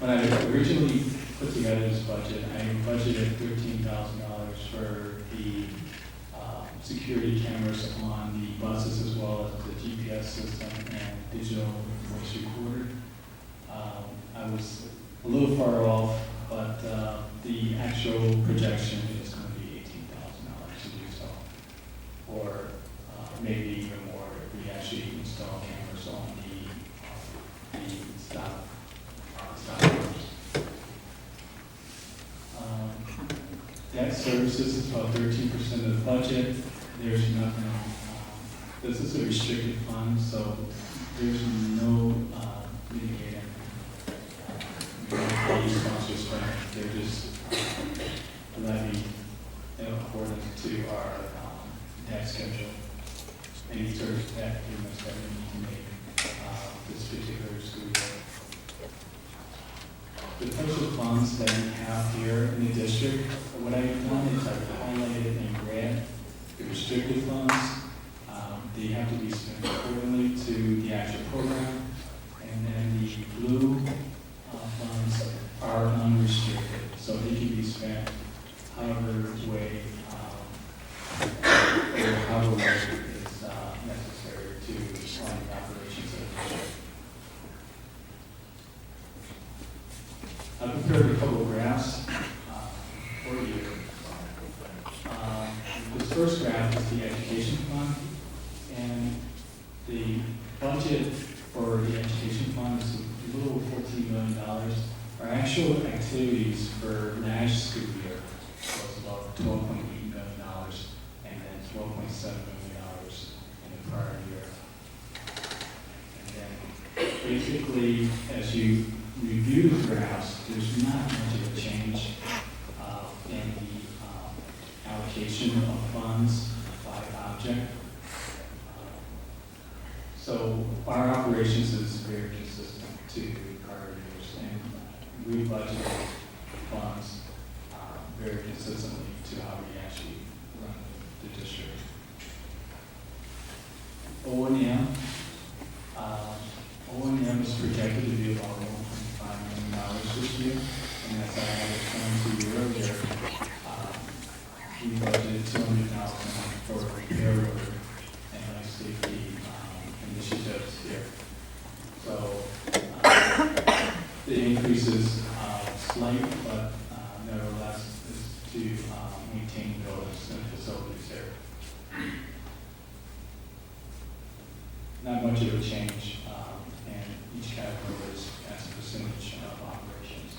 when I originally put together this budget, I budgeted $13,000 for the security cameras on the buses as well as the GPS system and digital voice recorder. I was a little far off, but the actual projection is going to be $18,000 to do so, or maybe even more if we actually install cameras on the stop works. Debt services is about 13% of the budget. There's nothing, this is a restricted fund, so there's no mitigating. Sponsors, they're just schedule, any sort of debt payments that we need to make this particular school year. The types of funds that we have here in the district, what I've done is I've highlighted in red the restricted funds. They have to be spent accordingly to the actual program. And then the blue funds are unrestricted, so they can be spent however way or however way is necessary to fund the operations of the district. I prepared a couple of graphs for you. This first graph is the education fund, and the budget for the education fund is a little over $14 million. Our actual activities for last school year was about $12.8 million, and then $12.7 million in the prior year. And then basically, as you review the graphs, there's not much of a change in the allocation of funds by object. So our operations is very consistent to prior years, and we budget funds very consistently to how we actually run the district. O&M, O&M is projected to be about $1.5 million this year, and as I had explained to you earlier, we budgeted $200,000 for repair order and life safety initiatives here. So the increase is slight, but nevertheless is to maintain buildings and facilities here. Not much of a change in each category as a percentage of operations.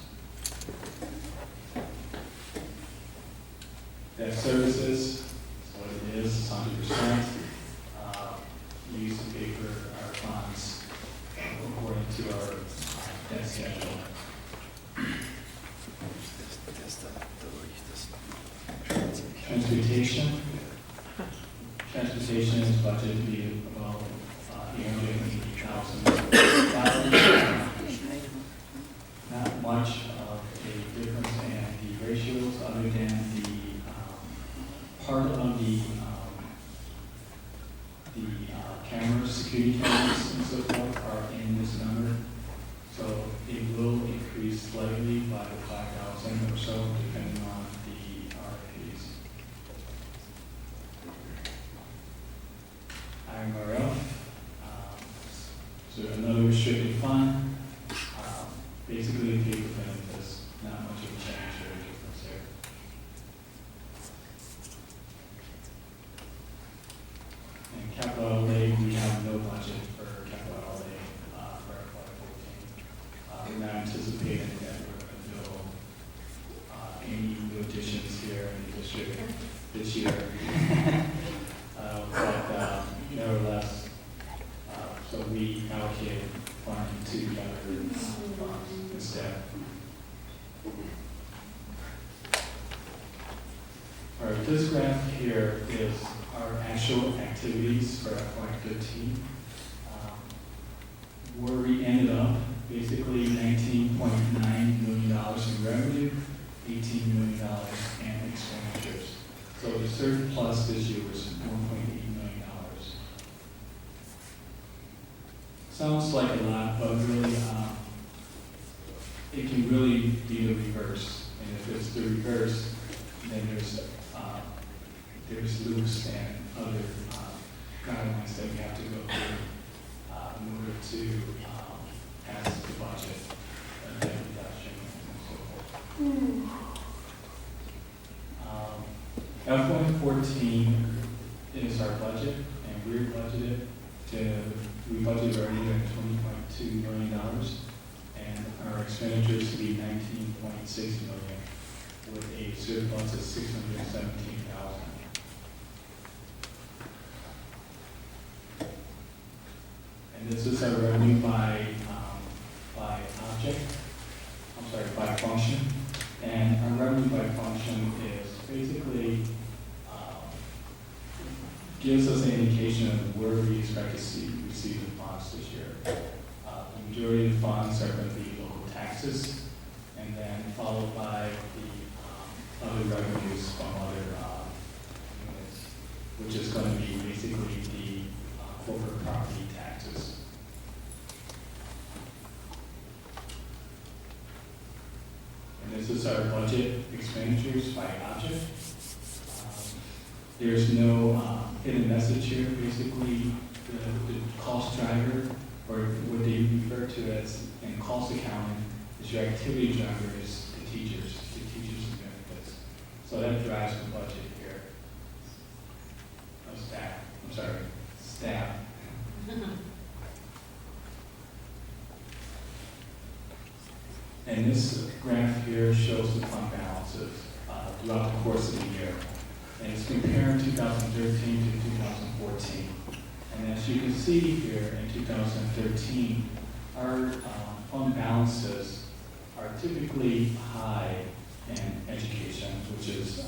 Debt services is what it is, it's 100%. We use to pay for our funds according to our debt schedule. Transportation. Transportation is budgeted to be about $880,000. Not much of a difference in the ratios other than the part of the cameras, security cameras and so forth are in this number. So it will increase slightly by 5,000 or so depending on the RFPs. IMRF, so another restricted fund, basically the paper benefits, not much of a change or a difference there. And capital outlay, we have no budget for capital outlay for FY14. We're not anticipating that we're going to do any new additions here in the district this year. But nevertheless, so we allocated funding to the other funds instead. All right, this graph here is our actual activities for FY15. Where we ended up, basically $19.9 million in revenue, $18 million in expenditures. So the surplus this year was $1.8 million. Sounds like a lot, but really, it can really be the reverse. And if it's the reverse, then there's loops and other guidelines that we have to go through in order to pass the budget, debt reduction, and so forth. FY14 is our budget, and we're budgeted we budgeted already at $20.2 million, and our expenditures to be $19.6 million, with a surplus of $617,000. And this is our revenue by object, by function. And our revenue by function is basically gives us an indication of where we expect to receive the funds this year. The majority of the funds are going to be local taxes, and then followed by the other revenues from other units, which is going to be basically the corporate property taxes. And this is our budget expenditures by object. There's no hidden message here. Basically, the cost driver, or what they refer to as in cost accounting, is your activity driver is the teachers and benefits. So that drives the budget here. Staff. And this graph here shows the fund balances throughout the course of the year. And it's comparing 2013 to 2014. And as you can see here, in 2013, our fund balances are typically high in education, which is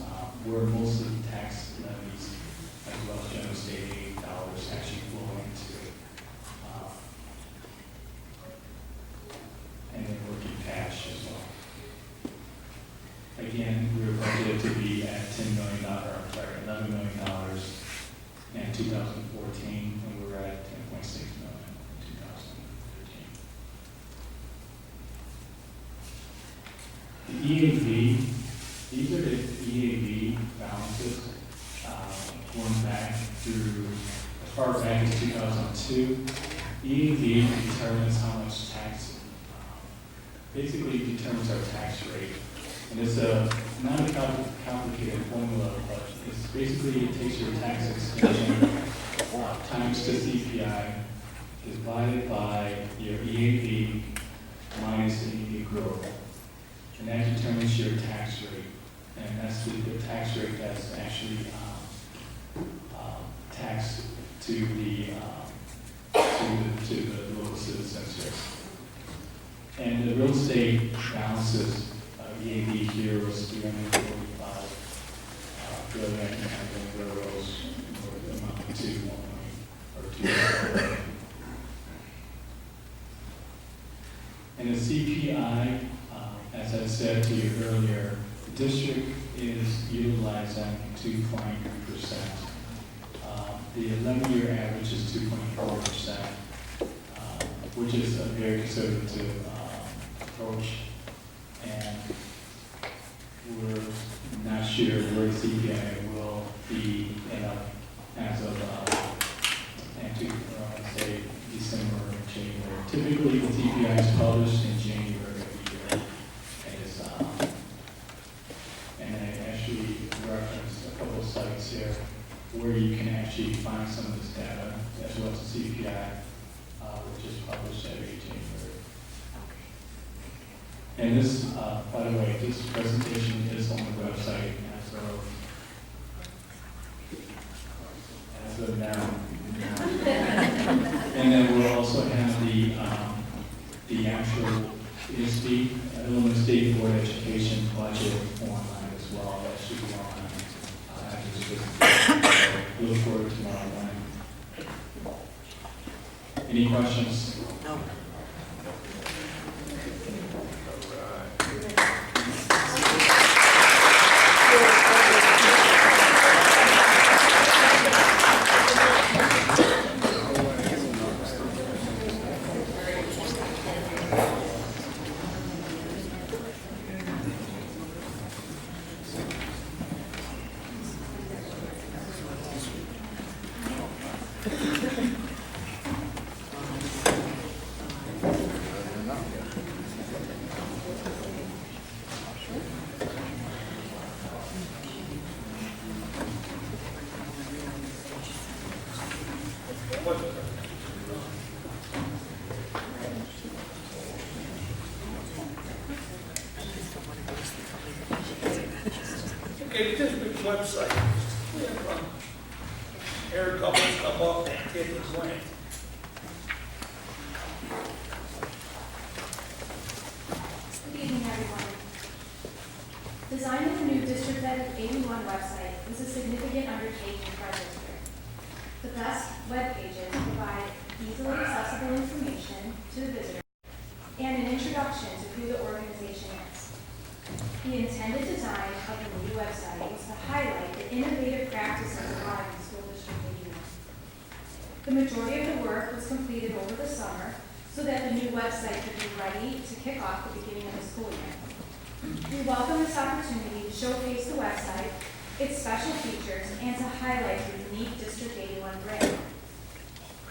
where most of the tax levies, as well as general state aid dollars, actually flow into. And then working cash as well. Again, we were budgeted to be at $11 million in 2014, and we were at $10.6 million in 2013. The EAV, these are the EAV balances going back through as far back as 2002. EAV determines how much tax, basically determines our tax rate. And it's not a complicated formula, but it's basically, it takes your tax extension times the CPI divided by your EAV minus the EAV growth. And that determines your tax rate. And that's the tax rate that's actually taxed to the local citizens here. And the real estate balances, EAV here was 345 billion, and then railroads amounted to 1 million or 2 million. And the CPI, as I said to you earlier, the district is utilizing 2.3%. The 11-year average is 2.4%, which is a very conservative approach. And we're not sure where the CPI will be as of say December or January. Typically, the CPI is published in January every year, and I actually referenced a couple of sites here where you can actually find some of this data, as well as the CPI, which is published every January. And this, by the way, this presentation is on the website as of now. And then we'll also have the actual ISD, Illinois State Board of Education budget online as well. That should be online after this presentation. We look forward to tomorrow morning. Any questions? No. Okay, the district website, we have Eric Cummings come up and take a glance. Good evening, everyone. Designing the new District 81 website was a significant undertaking for our district. The best web pages provide easily accessible information to the visitor and an introduction to who the organization is. The intended design of the new website was to highlight the innovative practices applied in School District 81. The majority of the work was completed over the summer so that the new website could be ready to kick off the beginning of the school year. We welcome this opportunity to showcase the website, its special features, and to highlight the unique District 81 brand.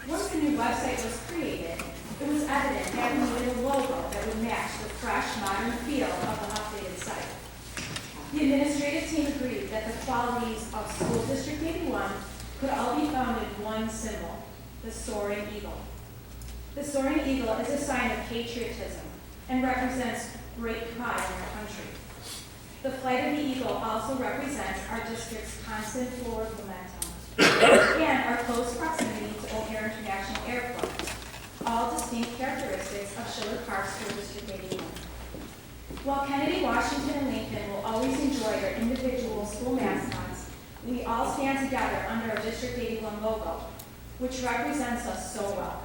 Once the new website was created, it was evident that we needed a logo that would match the fresh, modern feel of the updated site. The administrative team agreed that the qualities of School District 81 could all be found in one symbol, the soaring eagle. The soaring eagle is a sign of patriotism and represents great pride in our country. The flight of the eagle also represents our district's constant forward momentum and our close proximity to O'Hare International Airport, all distinct characteristics of Schiller Park School District 81. While Kennedy, Washington, and Lincoln will always enjoy their individual school mascots, we all stand together under our District 81 logo, which represents us so well.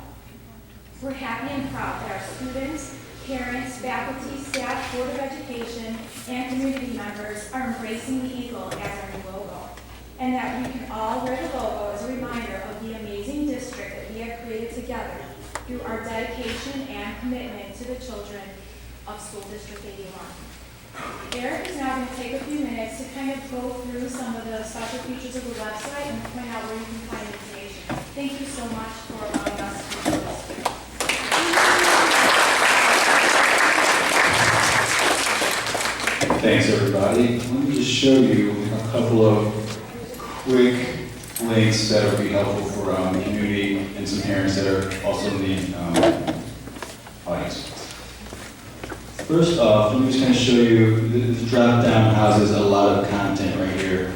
We're happy and proud that our students, parents, faculty, staff, Board of Education, and community members are embracing the eagle as our new logo, and that we can all wear the logo as a reminder of the amazing district that we have created together through our dedication and commitment to the children of School District 81. Eric is now going to take a few minutes to kind of go through some of the special features of the website and point out where you can find information. Thank you so much for allowing us to do this. Thanks, everybody. Let me just show you a couple of quick links that would be helpful for the community and some parents that are also in the audience. First off, let me just kind of show you, the drop-down houses a lot of content right here.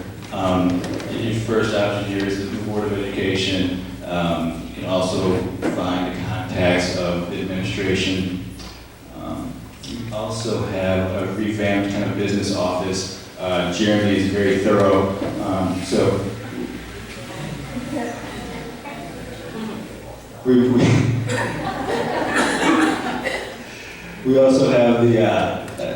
Your first option here is the Board of Education. You can also find the contacts of the administration. We also have a revamped kind of business office. Jeremy is very thorough. So we also have the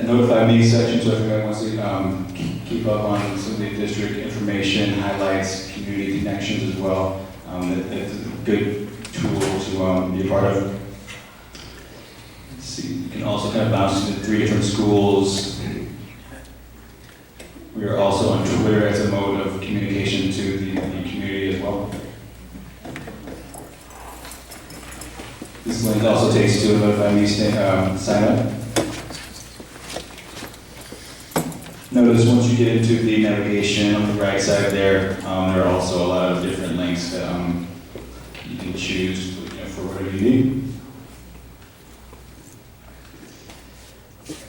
Notify Me section, so if anyone wants to keep up on some of the district information, highlights, community connections as well. That's a good tool to be a part of. You can also kind of bounce to 3 different schools. We are also on Twitter as a mode of communication to the community as well. This link also takes you to a Notify Me sign up. Notice once you get into the navigation on the right side there are also a lot of different links that you can choose for whatever you need.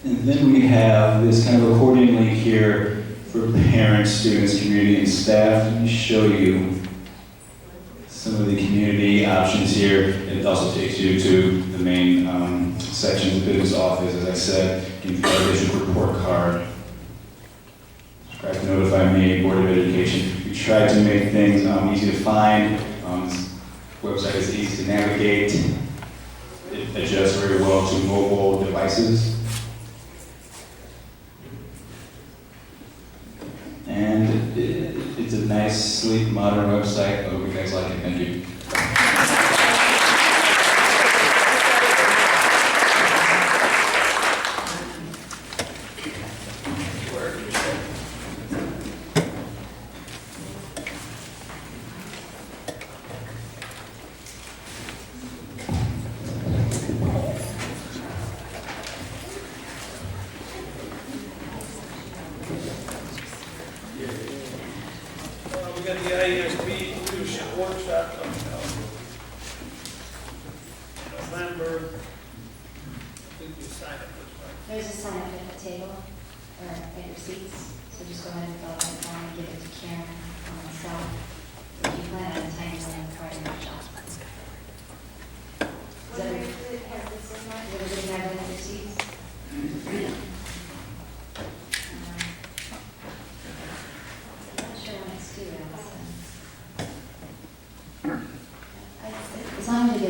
And then we have this kind of accordion link here for parents, students, community, and staff. Let me show you some of the community options here. It also takes you to the main section of the business office. As I said, you can find a district report card. Subscribe to Notify Me, Board of Education. We try to make things easy to find. This website is easy to navigate. It adjusts very well to mobile devices. And it's a nice, sleek, modern website. I hope you guys like it. Thank you. We got the ISP leadership workshop coming up. November. I think you signed up this one. There's a sign up at the table, or at your seats, so just go ahead and fill out the form and give it to Karen or myself. If you plan on attending the Friday workshop. Does everybody have it at their seats? I'm not sure when it's due, Allison.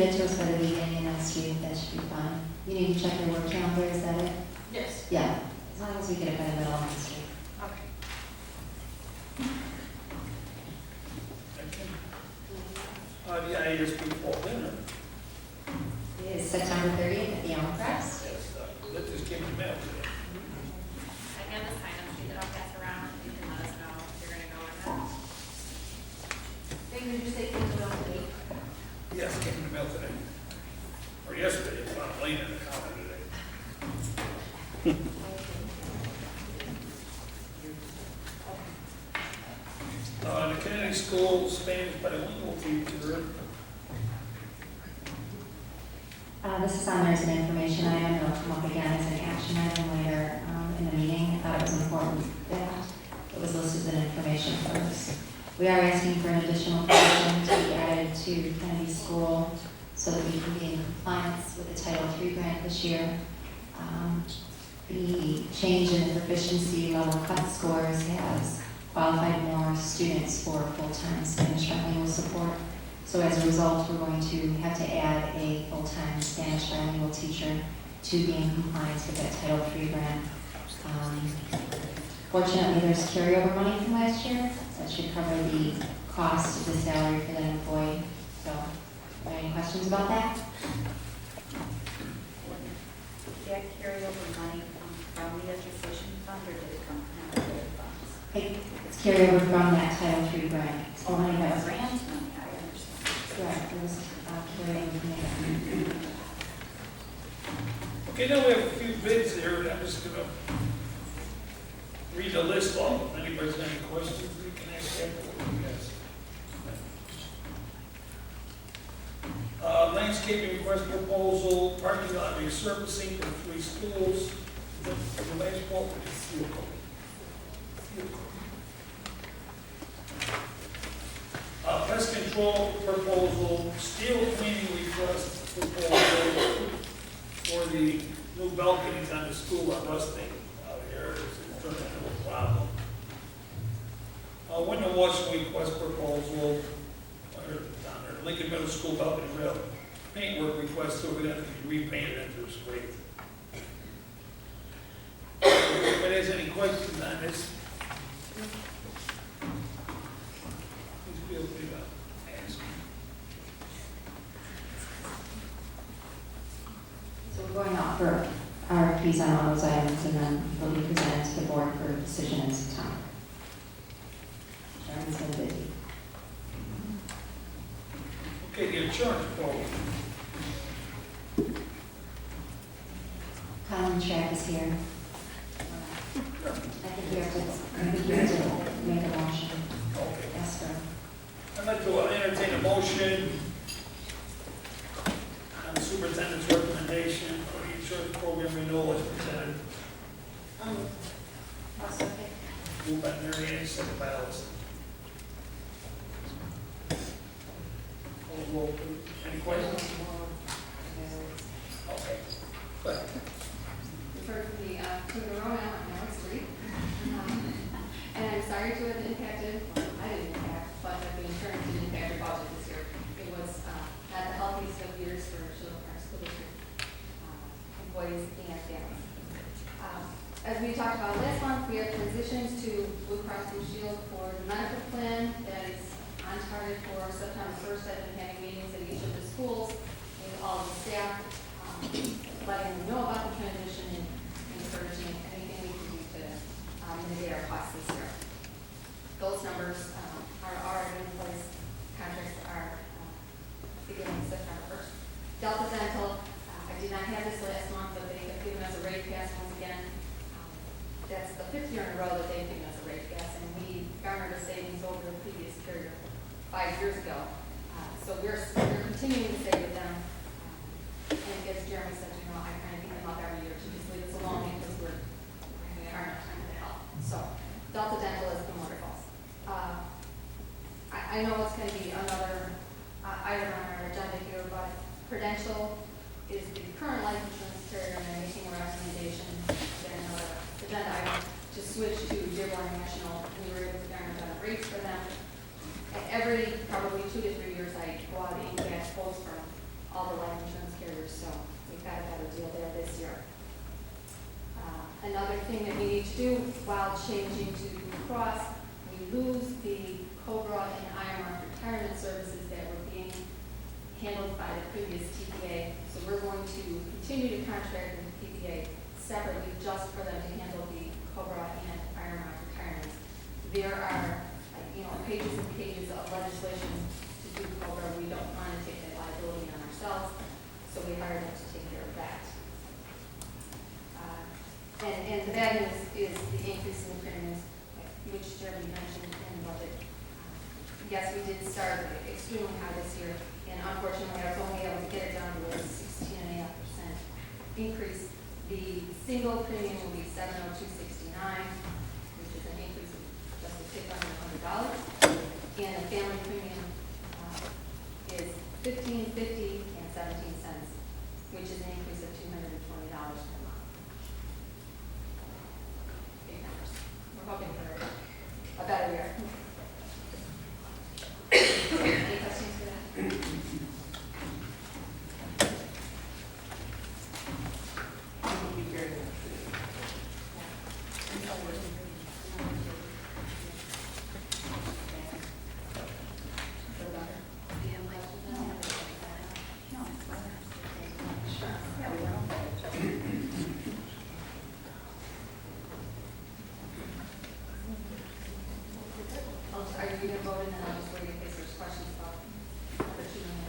get it to us by the beginning of next week, that should be fine. You need to check your work calendar, is that it? Yes. Yeah, as long as we get it by the middle of next week. Okay. The ISP fall dinner. It is September 30th at the Elm Crest. Yes, that just came in the mail today. I have the sign-up sheet that I'll pass around, you can let us know if you're gonna go or not. Thank you, did you say things about the week? Yes, it came in the mail today. Or yesterday, it's on a lane in the counter today. The Kennedy School Spanish bilingual teacher. This is on there as an information item, it'll come up again as an action item later in the meeting. I thought it was important that it was listed as information first. We are asking for an additional position to be added to Kennedy School so that we can be in compliance with the Title III grant this year. The change in the proficiency level cut scores has qualified more students for full-time Spanish bilingual support. So as a result, we're going to have to add a full-time Spanish bilingual teacher to be in compliance with that Title III grant. Fortunately, there's carryover money from last year that should cover the cost of the salary for that employee. So, are there any questions about that? Did that carry over money from the education fund, or did it come from other funds? It's carryover from that Title III grant. It's the money that was Grant money, I understand. correct. It was carryover from that. Okay, now we have a few bids here, and I'm just gonna read the list off. If anybody's got any questions, we can ask afterwards, yes. Landscaping request proposal, parking lot resurfacing for 3 schools. The last quote is seal coat. Pest control proposal, steel cleaning request proposal for the new balconies on the school are rusting out here. It's turning into a problem. Window washing request proposal, down there, Lincoln Middle School balcony rail. Paintwork request, so we're gonna have to be repainted into a scrape. If anybody has any questions on this, please feel free to ask. So we're going out for RFPs on all those items, and then they'll be presented to the board for a decision in September. Sharon's been busy. Okay, the insurance program. Colin Trapp is here. I think you have to make a motion. Okay. Yes, sir. I'd like to entertain a motion on the superintendent's recommendation for the insurance program renewal as presented. Moved by Mary Ann, second by Allison. Call the roll, please. Any questions? Okay. Go ahead. You've heard from me, from the Rhode Island, now it's free. And I'm sorry to have impacted, well, I didn't impact, but the insurance did impact your budget this year. It was not the healthiest of years for our school district employees and families. As we talked about last month, we have transitions to Blue Cross Blue Shield for the medical plan that is on target for September 1st. I've been having meetings at each of the schools with all the staff, letting them know about the transition and encouraging anything we can do to mitigate our costs this year. Those numbers are already in place. Contracts are beginning September 1st. Delta Dental, I did not have this last month, but they have given us a rate pass once again. That's the 5th year in a row that they've given us a rate pass, and we garnered a savings over the previous period of 5 years ago. So we're continuing to stay with them. And as Jeremy said, you know, I kind of beat them up every year to just leave us alone because we're having a hard enough time to help. So Delta Dental has been wonderful. I know it's going to be another item on our agenda here, but Prudential is the current life insurance carrier, and I'm making a recommendation that another agenda item to switch to Dearborn National. We were able to garner better rates for them. Every probably 2 to 3 years, I go out and get quotes from all the life insurance carriers, so we've got a better deal there this year. Another thing that we need to do while changing to Blue Cross, we lose the COBRA and IMR retirement services that were being handled by the previous TPA. So we're going to continue to contract with the TPA separately just for them to handle the COBRA and IMR retirements. There are, pages and pages of legislation to do COBRA. We don't want to take that liability on ourselves, so we hired them to take care of that. And the bad news is the increase in the premiums, which Jeremy mentioned in the budget. Yes, we did start extremely high this year, and unfortunately, I was only able to get it down to a 16.5% increase. The single premium will be $702.69, which is an increase of just a tick under $100, and the family premium is $15.50 and 17 cents, which is an increase of $220 per month. Big numbers. We're hoping for a better year. Any questions for that? Are you going to vote and then I'll just wait in case there's questions about the 2 minutes?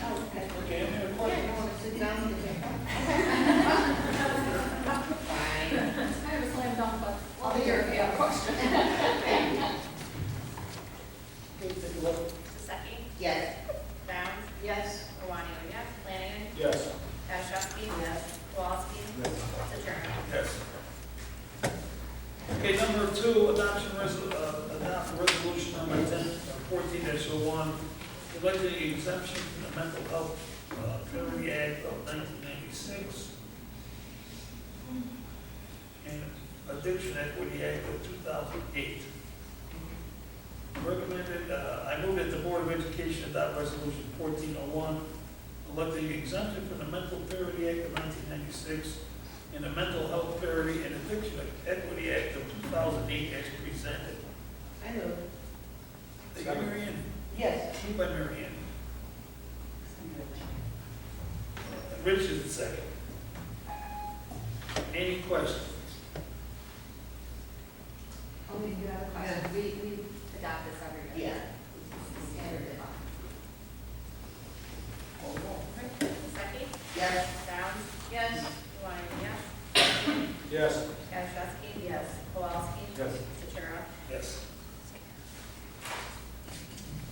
Oh, okay. Okay, any other questions? Sit down. It's kind of a slam dunk, but I'll be here if you have a question. Second? Yes. Downs? Yes. Kawani, yes. Flanagan? Yes. Kaczynski? Yes. Kowalski? Determined. Yes. Okay, number 2, adopt resolution number 14-01, electing the exemption from the Mental Health Parity Act of 1996 and Addiction Equity Act of 2008. Recommended, I move that the Board of Education adopt resolution 1401, electing the exemption from the Mental Parity Act of 1996 and the Mental Health Parity and Addiction Equity Act of 2008 as presented. I move. Thank you, Mary Ann. Yes. Moved by Mary Ann. Rich is the second. Any questions? Only if you have a question. We adopt this every year. Yeah. It's standard. Call the roll. Second? Yes. Downs? Yes. Kawani, yes. Yes. Kaczynski? Yes. Kowalski? Yes. Determined. Yes.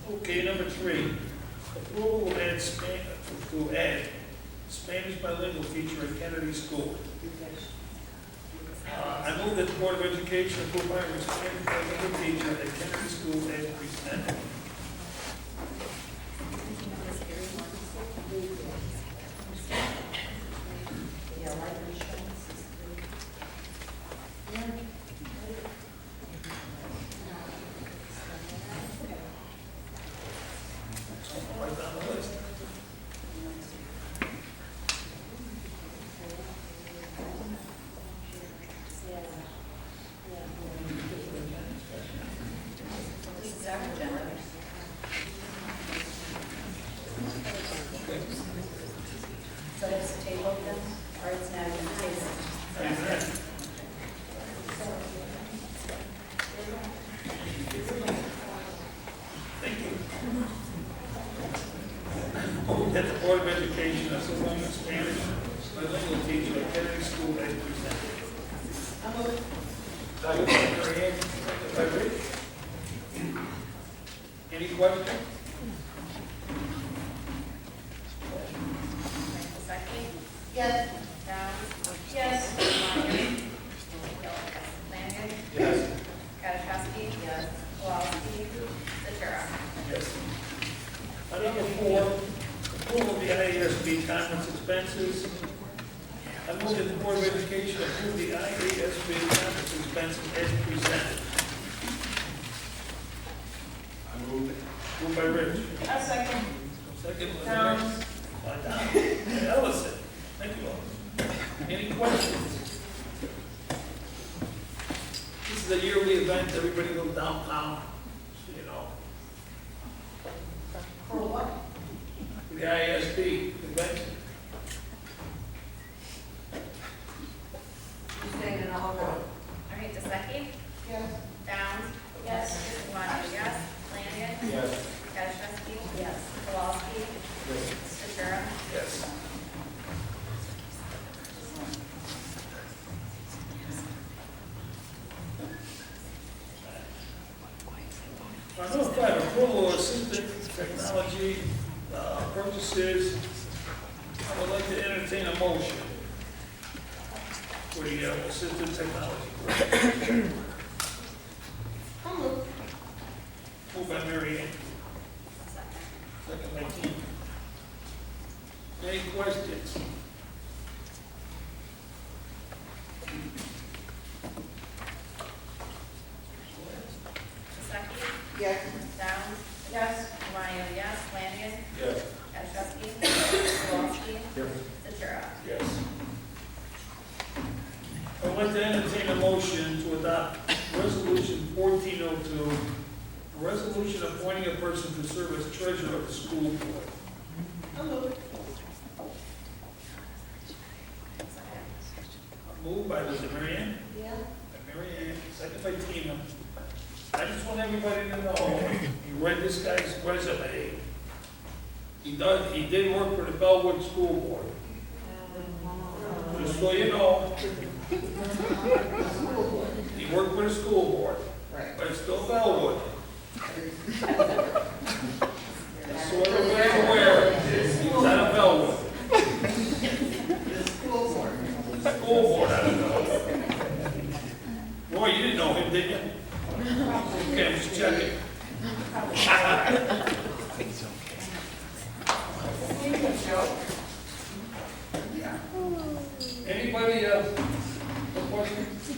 Okay, number 3, approval to add Spanish bilingual teacher at Kennedy School. I move that the Board of Education approve hiring a Spanish bilingual teacher at Kennedy School as presented. Right down the list. This is our agenda. So that's the table then, or it's not even the table? Thank you. Move that the Board of Education assign a Spanish bilingual teacher at Kennedy School as presented. Second by Mary Ann, second by Rich. Any questions? Second? Yes. Downs? Yes. Kawani? Flanagan? Yes. Kaczynski? Yes. Kowalski? Determined. Yes. Number 4, approval of the IASB conference expenses. I move that the Board of Education approve the IASB conference expenses as presented. I move it. Moved by Rich, A second. Second by Downs. Ellison. Thank you all. Any questions? This is a yearly event, everybody goes downtown, so you know. For what? The ISD convention. All right, DeSeki? Yes. Downs? Yes. Swann, yes. Flanagan? Yes. Kaczynski? Yes. Kowalski? Ventura? Yes. I know five, approval of assistive technology purchases. I would like to entertain a motion for the assistive technology. Moved by Mary Ann, second by Tina. Any questions? DeSeki? Yes. Downs? Yes. Ryan, yes. Flanagan? Yes. Kaczynski? Kowalski? Yes. Ventura? Yes. I would like to entertain a motion to adopt Resolution 1402, a resolution appointing a person to serve as treasurer of the school board. Moved by Mr. Mary Ann? Yeah. By Mary Ann, second by Tina. I just want everybody to know, you read this guy's resume. He did work for the Bellwood School Board. Just so you know. He worked for the school board, Right. but it's still Bellwood. So everybody's aware, he's out of Bellwood. The school board. School board out of Bellwood. Boy, you didn't know him, did you? Okay, I'm just checking. Anybody, no questions?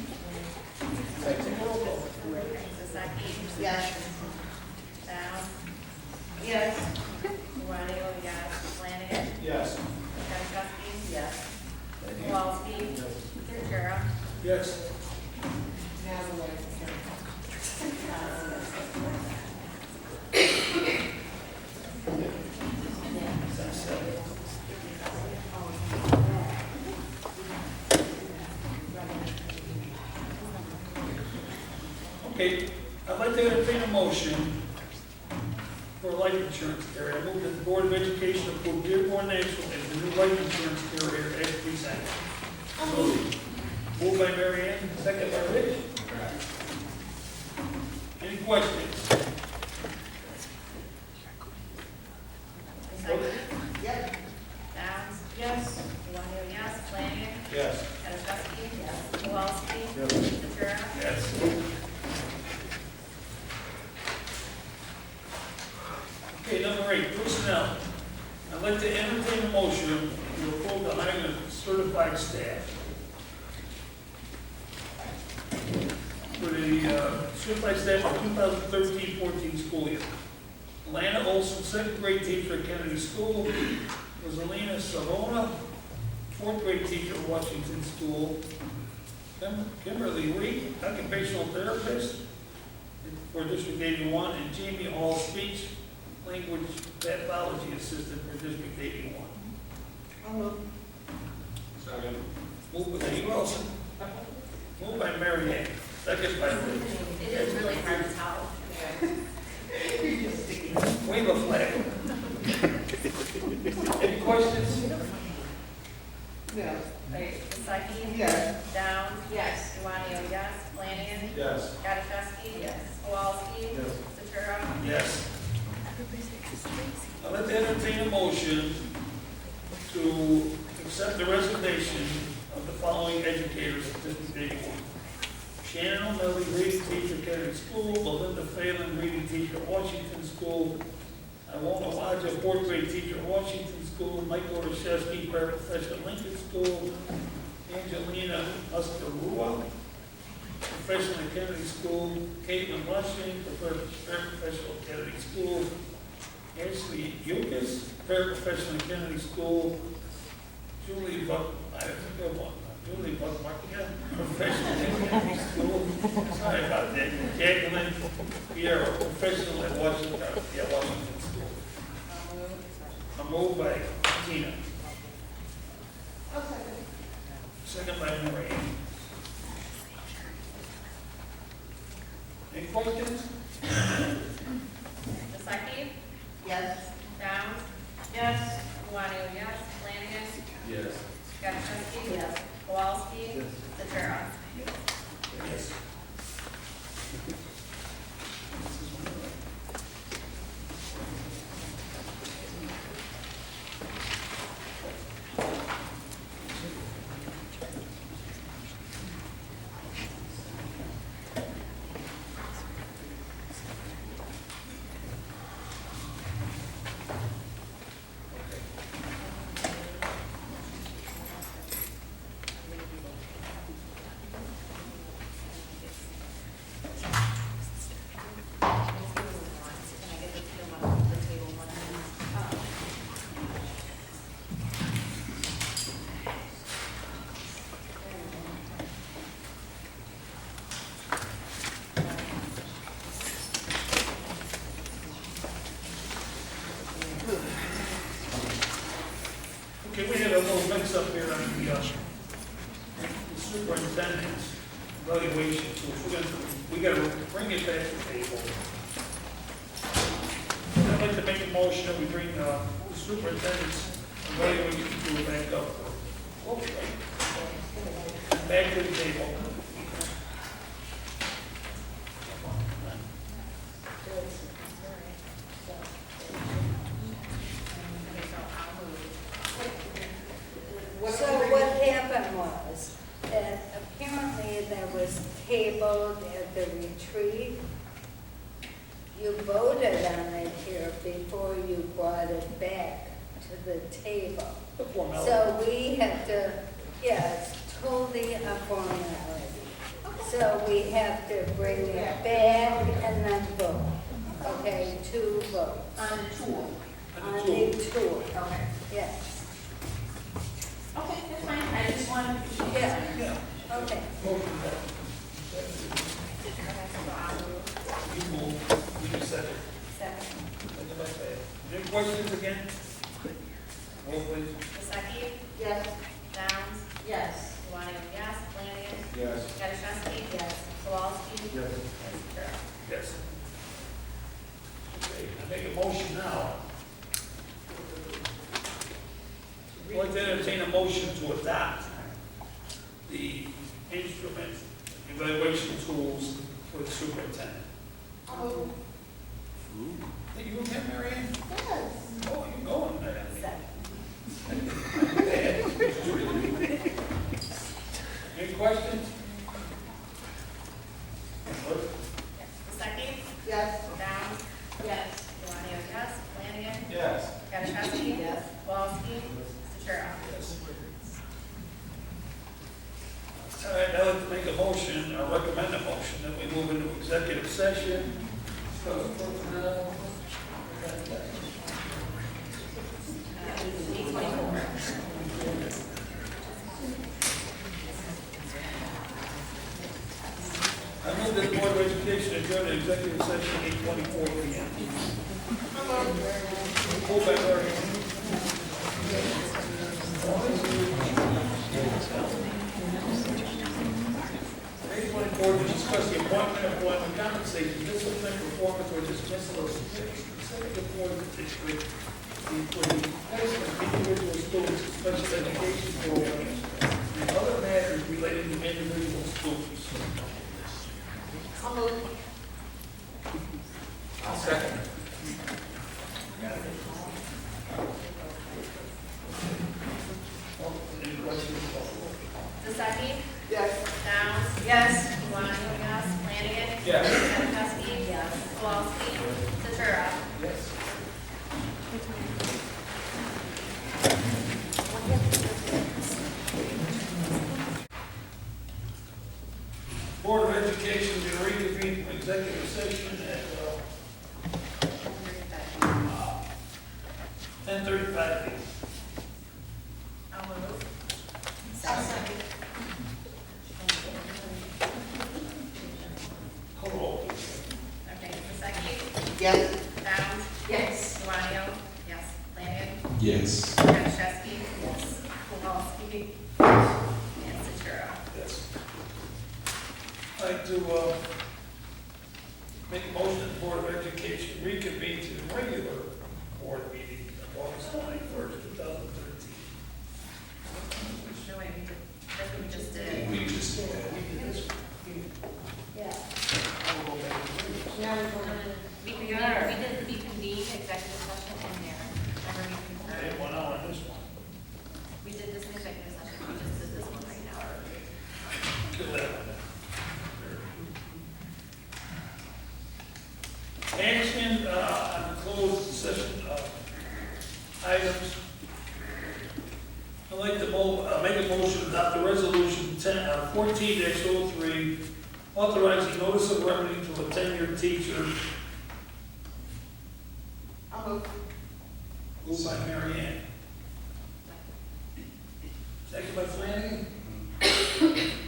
Take a roll call. DeSeki? Yes. Downs? Yes. Ryan, yes. Flanagan? Yes. Kaczynski? Yes. Kowalski? Ventura? Yes. Now the lights. Okay, I'd like to entertain a motion for a life insurance carrier. I move that the Board of Education approve Dearborn National as the new life insurance carrier as presented. Moved by Mary Ann, second by Rich. Any questions? DeSeki? Yep. Downs? Yes. Ryan, yes. Flanagan? Yes. Kaczynski? Yes. Kowalski? Yes. Ventura? Yes. Okay, number 8, personnel. I'd like to entertain a motion to approve the hiring of certified staff. For the certified staff for 2013-14 school year. Lana Olson, second grade teacher at Kennedy School. Rosalina Savona, fourth grade teacher at Washington School. Kimberly Reed, occupational therapist for District 81, and Jamie Hall, speech language pathology assistant for District 81. Second. Moved by Dave Wilson. Moved by Mary Ann. Second by Rich. It is really hard to tell. Wave a flag. Any questions? No. DeSeki? Yes. Downs? Yes. Ryan, yes. Flanagan? Yes. Kaczynski? Yes. Kowalski? Yes. Ventura? Yes. I'd like to entertain a motion to accept the resignation of the following educators at District 81. Shannon O'Malley, reading teacher, Kennedy School. Belinda Phelan, reading teacher, Washington School. Iwona Wadja, fourth grade teacher, Washington School. Michael Rashevsky, paraprofessional, Lincoln School. Angelina Oscarua, professional at Kennedy School. Caitlin Lushing, paraprofessional at Kennedy School. Ashley Yukas, paraprofessional in Kennedy School. Julie Buck, that's a good one. Julie Buck, professional in Kennedy School. Sorry about that. Jacqueline Pierre, professional at Washington, Washington School. I'm moved by Tina. Second by Marie. Any questions? Vasaki? Yes. Downs? Yes. Juanio, yes. Flanagan? Yes. Kaczynski? Yes. Kowalski? Centura? Yes. Okay, we had a little mix up here on the superintendent's evaluation, so we gotta bring it back to the table. I'd like to make a motion that we bring the superintendent's evaluation tool back up. Okay. Back to the table. So what happened was that apparently that was tabled at the retreat. You voted on it here before you brought it back to the table. The formality. So we have to, yeah, it's totally a formality. So we have to bring it back and then vote. Okay, two votes. On the tool. On the tool, Okay. yes. Okay, that's fine. I just wanted to be Yeah. Yeah. Okay. Motion back. You move, you just said it. Second. Any questions again? Roll please. Vasaki? Yes. Downs? Yes. Juanio, yes. Flanagan? Yes. Kaczynski? Yes. Kowalski? Yes. Centura? Yes. Okay, I make a motion now. I'd like to entertain a motion to adopt the instrument evaluation tools for the superintendent. Oh. Think you okay, Mary Ann? Yes. Oh, you going there? Any questions? Vasaki? Yes. Downs? Yes. Juanio, yes. Flanagan? Yes. Kaczynski? Yes. Kowalski? Centura? Yes. All right, I'd like to make a motion, or recommend a motion, that we move into executive session. I move that the Board of Education adjourn to executive session 8:24 p.m. Moved by Murray. Board to discuss the appointment, employment, compensation, discipline, performance, or dismissal of specific employees of the district, including placement of individual students in special education programs, and other matters relating to individual students. I'll second. Any questions? Vasaki? Yes. Downs? Yes. Juanio, yes. Flanagan? Yes. Kaczynski? Yes. Kowalski? Centura? Yes. Board of Education will reconvene from executive session at 10:35 p.m. I'll move. Call roll. Okay, Mr. Yes. Downs? Yes. Juanio? Yes. Flanagan? Yes. Kaczynski? Yes. Kowalski? And Centura. Yes. I'd like to make a motion that the Board of Education reconvene to the regular board meeting of August 21st, 2013. No, wait, we just did. We just, We did this. Yeah. We did reconvene executive session in there. Remember we I concurred? didn't want to on this one. We did this in executive session, we just did this one right now. Kill that one. Action on the closed session items. I'd like to make a motion to adopt the resolution 14-03, authorizing notice of remedy to a tenured teacher. I'll move. Moved by Mary Ann. Second by Flanagan.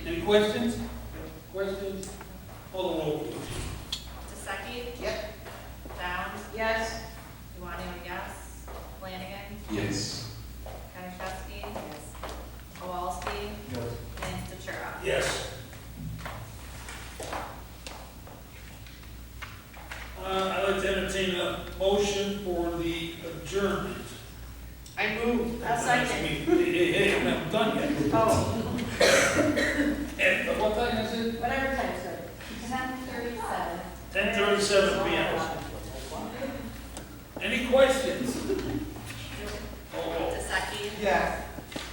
Any questions? Questions? Call the roll, please. Taseki? Yep. Downs? Yes. Juanio, yes. Flanagan? yes. Kaczynski? Yes. Kowalski? Yes. And Centura. Yes. I'd like to entertain a motion for the adjournment. I move. I'll second. Hey, I'm not done yet. Oh, And what time is it? whatever time, sir. 10:37. 10:37 p.m. Any questions? Call roll. Taseki? Yes.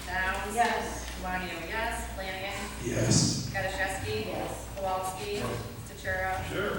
Downs? Yes. Juanio, yes. Flanagan? Yes. Kaczynski? Yes. Kowalski? Centura? Sure.